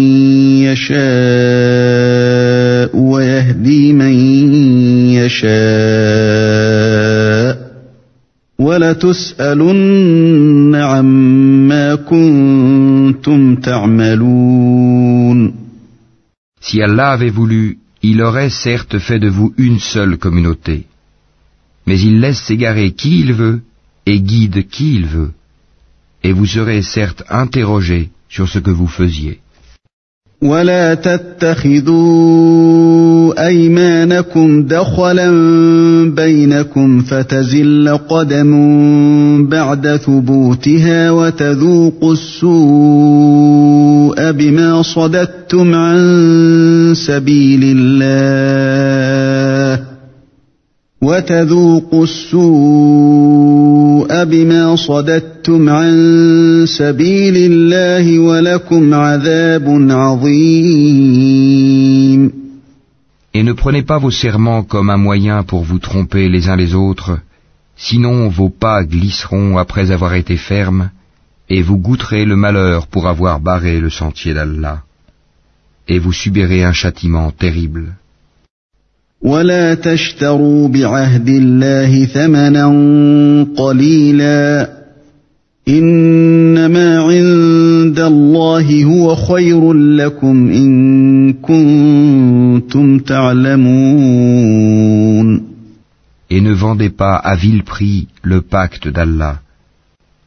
يَشَاءُ وَيَهْدِي مَنْ يَشَاءُ وَلَتُسْأَلُنَّ عَمَّا كُنْتُمْ تَعْمَلُونَ. Si Allah avait voulu, il aurait certes fait de vous une seule communauté. Mais il laisse s'égarer qui il veut et guide qui il veut. Et vous serez certes interrogés sur ce que vous faisiez. وَلَا تَتَّخِذُوا أَيْمَانَكُمْ دَخَلًا بَيْنَكُمْ فَتَزِلَّ قَدَمٌ بَعْدَ ثُبُوتِهَا وَتَذُوقُوا السُّوءَ بِمَا صَدَدتُّمْ عَن سَبِيلِ اللَّهِ وَتَذُوقُوا السُّوءَ بِمَا صَدَدتُّمْ عَن سَبِيلِ اللَّهِ وَلَكُمْ عَذَابٌ عَظِيمٌ. Et ne prenez pas vos serments comme un moyen pour vous tromper les uns les autres, sinon vos pas glisseront après avoir été fermes, et vous goûterez le malheur pour avoir barré le sentier d'Allah, et vous subirez un châtiment terrible. وَلَا تَشْتَرُوا بِعَهْدِ اللَّهِ ثَمَنًا قَلِيلًا إِنَّمَا عِندَ اللَّهِ هُوَ خَيْرٌ لَكُمْ إِن كُنتُمْ تَعْلَمُونَ. Et ne vendez pas à vil prix le pacte d'Allah.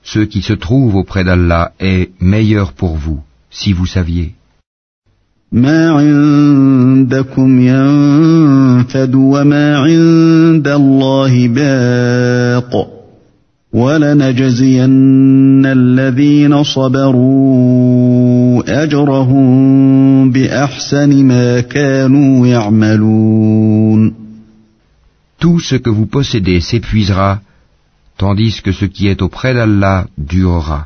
Ce qui se trouve auprès d'Allah est meilleur pour vous, si vous saviez. مَا عِندَكُمْ يَنفَدُ وَمَا عِندَ اللَّهِ بَاقٍ وَلَنَجْزِيَنَّ الَّذِينَ صَبَرُوا أَجْرَهُم بِأَحْسَنِ مَا كَانُوا يَعْمَلُونَ. tout ce que vous possédez s'épuisera, tandis que ce qui est auprès d'Allah durera.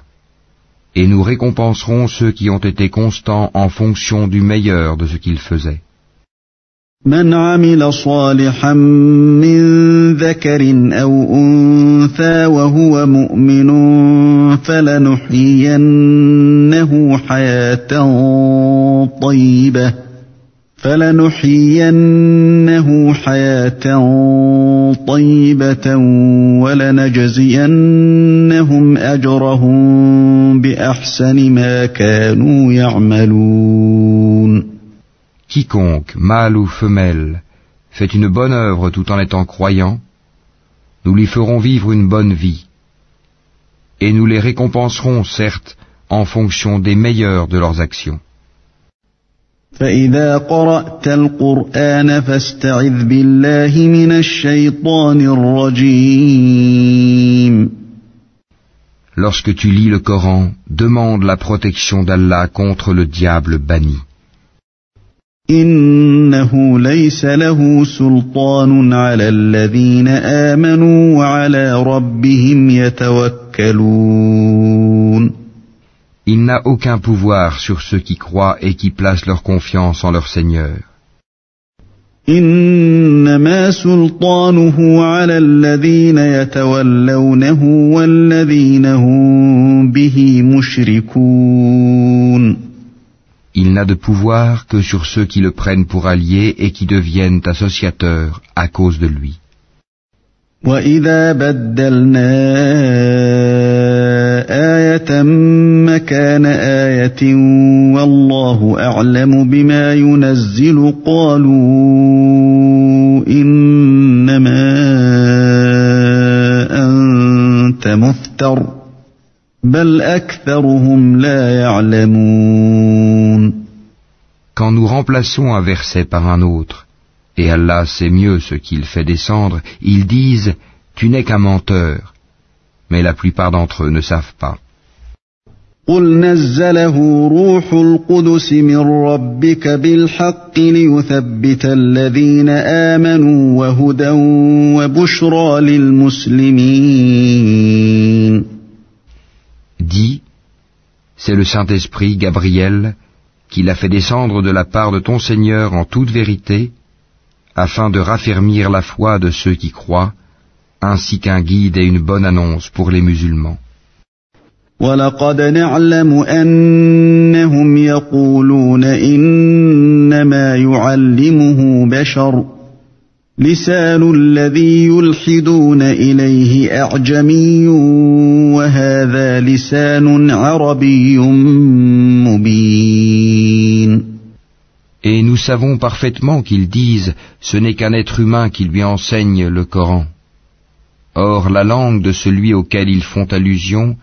Et nous récompenserons ceux qui ont été constants en fonction du meilleur de ce qu'ils faisaient. من عمل صالحا من ذكر أو أنثى وهو مؤمن فلنحيينه حياة طيبة ولنجزينهم أجرهم بأحسن ما كانوا يعملون. Quiconque, mâle ou femelle, fait une bonne œuvre tout en étant croyant, nous lui ferons vivre une bonne vie, et nous les récompenserons, certes, en fonction des meilleurs de leurs actions. فإذا قرأت القرآن فاستعذ بالله من الشيطان الرجيم. Lorsque tu lis le Coran, demande la protection d'Allah contre le diable banni. إنه ليس له سلطان على الذين آمنوا وعلى ربهم يتوكلون. Il n'a aucun pouvoir sur ceux qui croient et qui placent leur confiance en leur Seigneur. إنما سلطانه على الذين يتولونه والذين هم به مشركون. Il n'a de pouvoir que sur ceux qui le prennent pour allié et qui deviennent associateurs à cause de lui. وَإِذَا بَدَّلْنَا آيَةً مَكَانَ آيَةٍ وَاللَّهُ أَعْلَمُ بِمَا يُنَزِّلُ قَالُوا إِنَّمَا أَنْتَ مُفْتَرٍ بَلْ أَكْثَرُهُمْ لَا يَعْلَمُونَ. Quand nous remplaçons un verset par un autre, et Allah sait mieux ce qu'il fait descendre, ils disent « Tu n'es qu'un menteur », mais la plupart d'entre eux ne savent pas. قُلْ نَزَّلَهُ رُوحُ الْقُدُسِ مِنْ رَبِّكَ بِالْحَقِّ لِيُثَبِّتَ الَّذِينَ آمَنُوا وَهُدًى وَبُشْرَى لِلْمُسْلِمِينَ. Dis, c'est le Saint-Esprit, Gabriel, qui l'a fait descendre de la part de ton Seigneur en toute vérité, afin de raffermir la foi de ceux qui croient, ainsi qu'un guide et une bonne annonce pour les musulmans. وَلَقَدْ نَعْلَمُ أَنَّهُمْ يَقُولُونَ إِنَّمَا يُعَلِّمُهُ بَشَرٌ لِسَانُ الَّذِي يُلْحِدُونَ إِلَيْهِ أَعْجَمِيٌّ وَهَذَا لِسَانٌ عَرَبِيٌّ مُبِينٌ. Et nous savons parfaitement qu'ils disent « Ce n'est qu'un être humain qui lui enseigne le Coran ». Or, la langue de celui auquel ils font allusion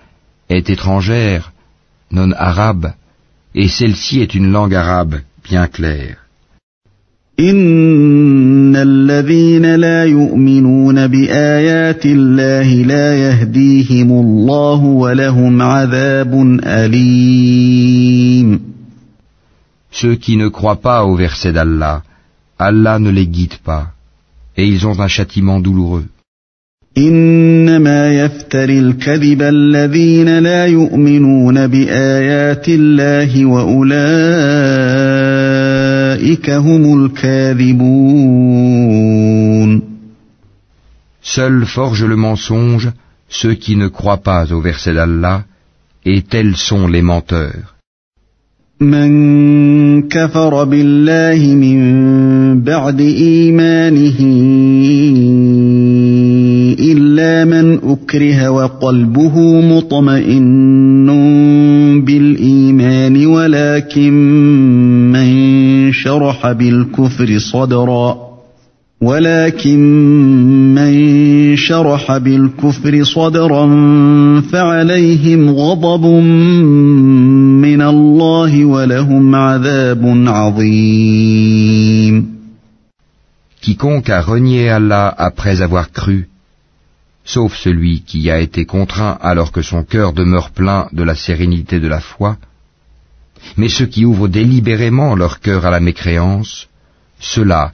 est étrangère, non arabe, et celle-ci est une langue arabe bien claire. إِنَّ الَّذِينَ لَا يُؤْمِنُونَ بِآيَاتِ اللَّهِ لَا يَهْدِيهِمُ اللَّهُ وَلَهُمْ عَذَابٌ أَلِيمٌ. Ceux qui ne croient pas au verset d'Allah, Allah ne les guide pas, et ils ont un châtiment douloureux. إِنَّمَا يَفْتَرِي الْكَذِبَ الَّذِينَ لَا يُؤْمِنُونَ بِآيَاتِ اللَّهِ وَأُولَئِكَ هُمُ الْكَاذِبُونَ. Seuls forgent le mensonge ceux qui ne croient pas au verset d'Allah, et tels sont les menteurs. من كفر بالله من بعد إيمانه إلا من أكره وقلبه مطمئن بالإيمان ولكن من شرح بالكفر صدرا فعليهم غضب من الله ولهم عذاب عظيم. Quiconque a renié Allah après avoir cru, sauf celui qui a été contraint alors que son cœur demeure plein de la sérénité de la foi, mais ceux qui ouvrent délibérément leur cœur à la mécréance, ceux-là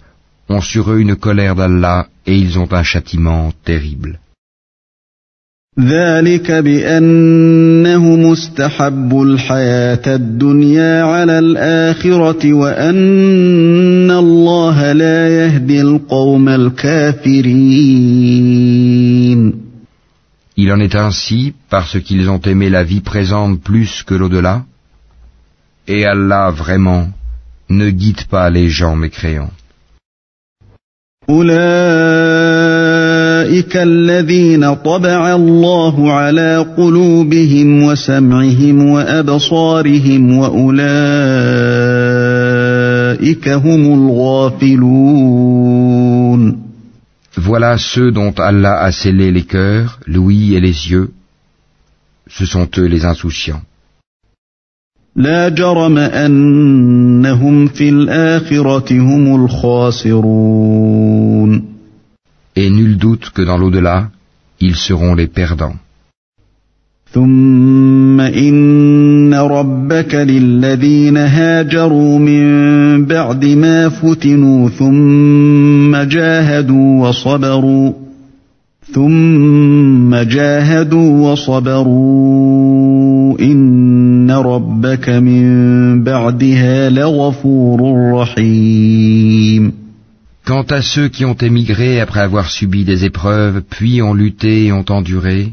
ont sur eux une colère d'Allah et ils ont un châtiment terrible. ذلك بأنهم استحبوا الحياة الدنيا على الآخرة وأن الله لا يهدي القوم الكافرين. Il en est ainsi parce qu'ils ont aimé la vie présente plus que l'au-delà, et Allah vraiment ne guide pas les gens mécréants. أولئك الذين طبع الله على قلوبهم وسمعهم وأبصارهم وأولئك هم الغافلون. Voilà ceux dont Allah a scellé les cœurs, l'ouïe et les yeux. Ce sont eux les insouciants. لا جرم أنهم في الآخرة هم الخاسرون. Et nul doute que dans l'au-delà, ils seront les perdants. ثم إن ربك للذين هاجروا من بعد ما فتنوا ثم جاهدوا وصبروا إن ربك من بعدها لغفور رحيم. Quant à ceux qui ont émigré après avoir subi des épreuves, puis ont lutté et ont enduré,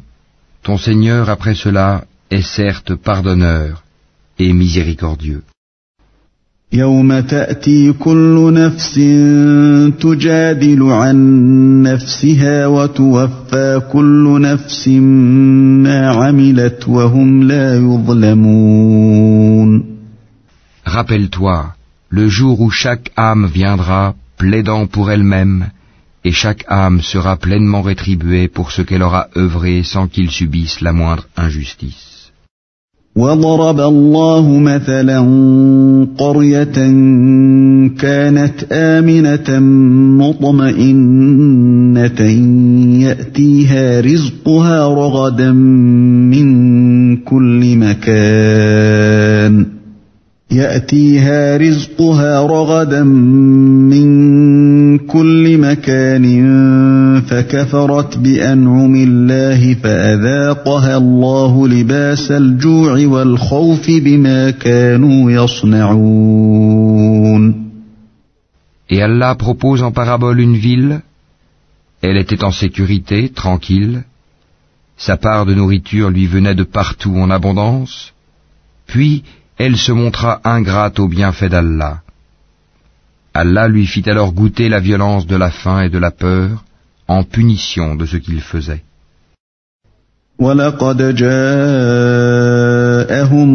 ton Seigneur après cela est certes pardonneur et miséricordieux. يوم تأتي كل نفس تجادل عن نفسها وتوفى كل نفس ما عملت وهم لا يظلمون. Rappelle-toi, le jour où chaque âme viendra plaidant pour elle-même, et chaque âme sera pleinement rétribuée pour ce qu'elle aura œuvré sans qu'il subisse la moindre injustice. وضرب الله مثلا قرية كانت آمنة مطمئنة يأتيها رزقها رغدا من كل مكان فكفرت بأنعم الله فأذاقها الله لباس الجوع والخوف بما كانوا يصنعون. Et Allah propose en parabole une ville. Elle était en sécurité, tranquille. Sa part de nourriture lui venait de partout en abondance. Puis elle se montra ingrate aux bienfaits d'Allah. Allah lui fit alors goûter la violence de la faim et de la peur, en punition de ce qu'il faisait. وَلَقَدْ جَاءَهُمْ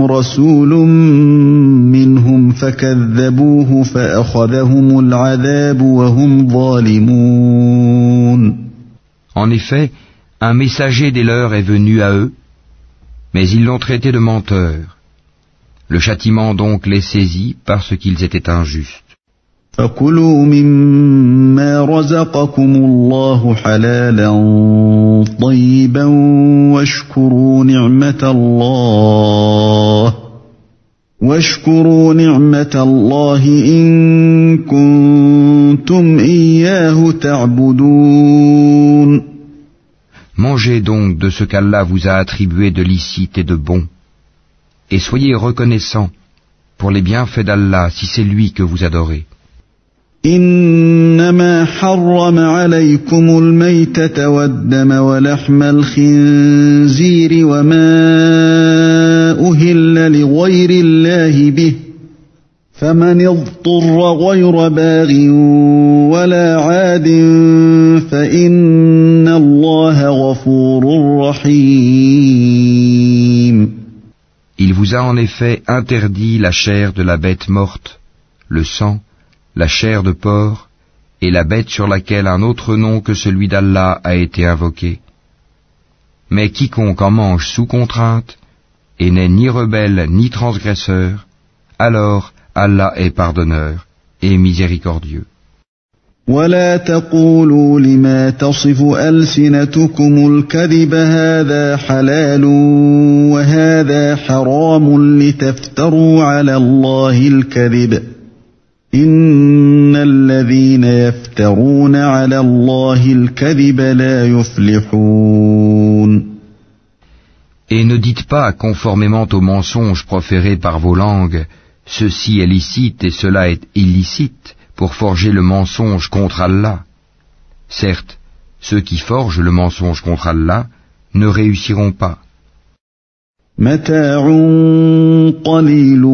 رَسُولٌ مِّنْهُمْ فَكَذَّبُوهُ فَأَخَذَهُمُ الْعَذَابُ وَهُمْ ظَالِمُونَ. En effet, un messager des leurs est venu à eux, mais ils l'ont traité de menteur. Le châtiment donc les saisit parce qu'ils étaient injustes. فَكُلُوا مِمَّا رَزَقَكُمُ اللَّهُ حَلَالًا طَيِّبًا وَاشْكُرُوا نِعْمَةَ اللَّهِ إِن كُنتُمْ إِيَّاهُ تَعْبُدُونَ. Mangez donc de ce qu'Allah vous a attribué de licite et de bon, et soyez reconnaissants pour les bienfaits d'Allah si c'est lui que vous adorez. إنما حرم عليكم الميتة والدم ولحم الخنزير وما أهل لغير الله به فمن اضطر غير باغ ولا عاد فإن الله غفور رحيم. Il vous a en effet interdit la chair de la bête morte, le sang, la chair de porc et la bête sur laquelle un autre nom que celui d'Allah a été invoqué. Mais quiconque en mange sous contrainte et n'est ni rebelle ni transgresseur, alors Allah est pardonneur et miséricordieux. ولا تقولوا لما تصف ألسنتكم الكذب هذا حلال وهذا حرام لتفتروا على الله الكذب إن الذين يفترون على الله الكذب لا يفلحون. Et ne dites pas, conformément aux mensonges proférés par vos langues, ceci est licite et cela est illicite, pour forger le mensonge contre Allah. Certes, ceux qui forgent le mensonge contre Allah ne réussiront pas. متاع قليل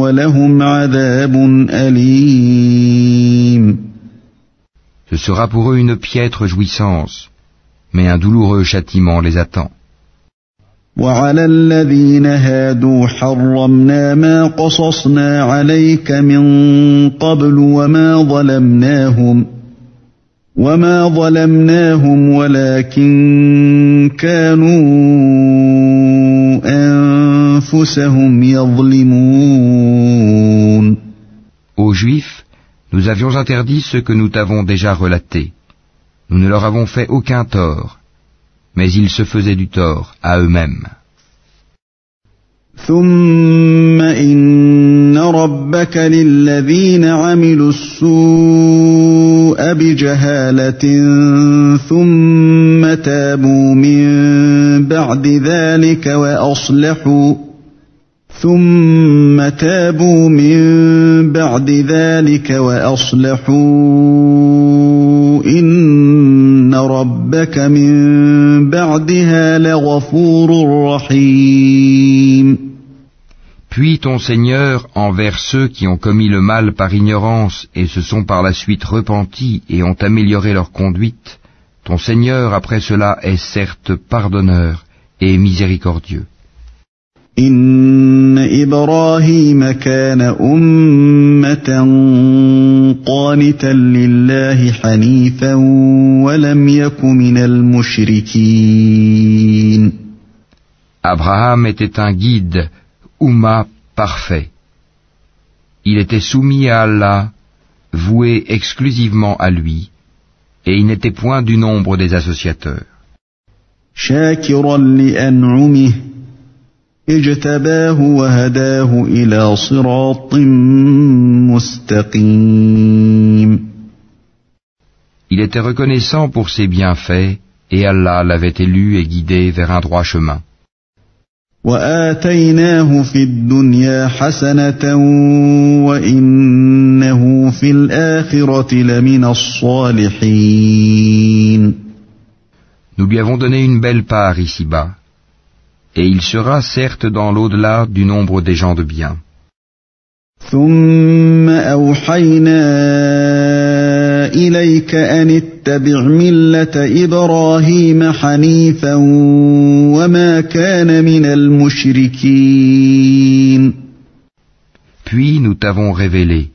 ولهم عذاب أليم. Ce sera pour eux une piètre jouissance, mais un douloureux châtiment les attend. وعلى الذين هادوا حرمنا ما قصصنا عليك من قبل وما ظلمناهم ولكن كانوا أنفسهم يظلمون. Aux Juifs, nous avions interdit ce que nous t'avons déjà relaté. Nous ne leur avons fait aucun tort, mais ils se faisaient du tort à eux-mêmes. ثم إن ربك للذين عملوا السوء بجهالة ثم تابوا من بعد ذلك وأصلحوا إن ربك من بعدها لغفور رحيم. Puis ton Seigneur, envers ceux qui ont commis le mal par ignorance et se sont par la suite repentis et ont amélioré leur conduite, ton Seigneur après cela est certes pardonneur et miséricordieux. إن إبراهيم كان أمة قانتا لله حنيفا ولم يك من المشركين. Abraham était un guide, Umma parfait. Il était soumis à Allah, voué exclusivement à lui, et il n'était point du nombre des associateurs. شاكرا لأنعمه اجتباه وهداه إلى صراط مستقيم. Il était reconnaissant pour ses bienfaits, et Allah l'avait élu et guidé vers un droit chemin. وآتيناه في الدنيا حسنة وإنه في الآخرة لمن الصالحين. Nous lui avons donné une belle part ici-bas, et il sera certes dans l'au-delà du nombre des gens de bien. ثم أوحينا إليك أن اتبع ملة إبراهيم حنيفا وما كان من المشركين. Puis nous t'avons révélé,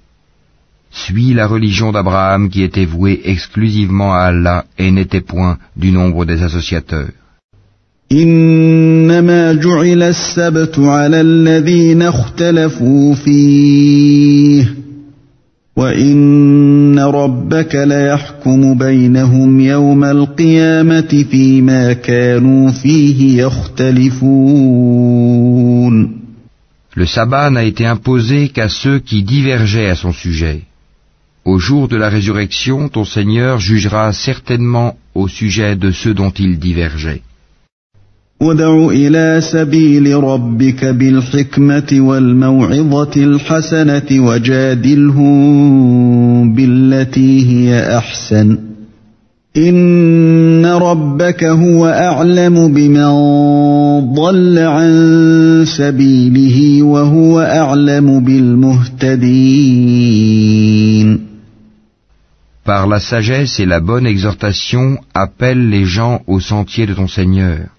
suis la religion d'Abraham qui était vouée exclusivement à Allah et n'était point du nombre des associateurs. إنما جعل السبت على الذين اختلفوا فيه وإن ربك ليحكم بينهم يوم القيامة فيما كانوا فيه يختلفون. Le sabbat n'a été imposé qu'à ceux qui divergeaient à son sujet. Au jour de la résurrection, ton Seigneur jugera certainement au sujet de ceux dont ils divergeaient. ادع إلى سبيل ربك بالحكمة والموعظة الحسنة وجادلهم بالتي هي أحسن إن ربك هو أعلم بمن ضل عن سبيله وهو أعلم بالمهتدين. Par la sagesse et la bonne exhortation, appelle les gens au sentier de ton Seigneur.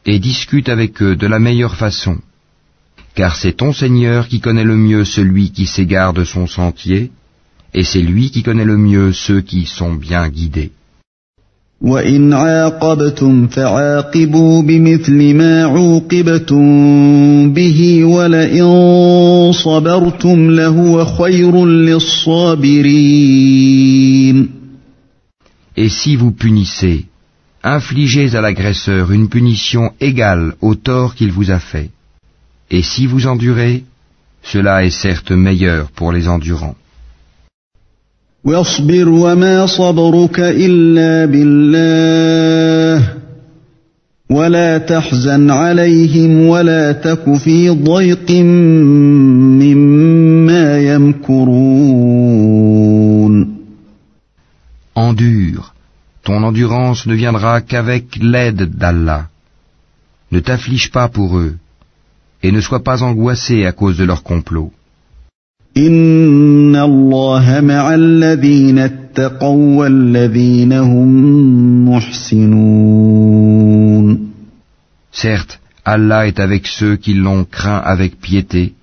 Et discute avec eux de la meilleure façon, car c'est ton Seigneur qui connaît le mieux celui qui s'égare de son sentier, et c'est lui qui connaît le mieux ceux qui sont bien guidés. وَإِنْ عَاقَبْتُمْ فَعَاقِبُوا بِمِثْلِ مَا عُوقِبْتُمْ بِهِ وَلَئِنْ صَبَرْتُمْ لَهُوَ خَيْرٌ لِلصَّابِرِينَ. Et si vous punissez, infligez à l'agresseur une punition égale au tort qu'il vous a fait. Et si vous endurez, Cela est certes meilleur pour les endurants. واصبر وما صبرك إلا بالله ولا تحزن عليهم ولا تك في ضيق مما يمكرون. Endure, ton endurance ne viendra qu'avec l'aide d'Allah. Ne t'afflige pas pour eux, et ne sois pas angoissé à cause de leur complot. إن الله مع الذين اتقوا والذين هم محسنون. Certes, Allah est avec ceux qui l'ont craint avec piété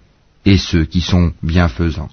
et ceux qui sont bienfaisants.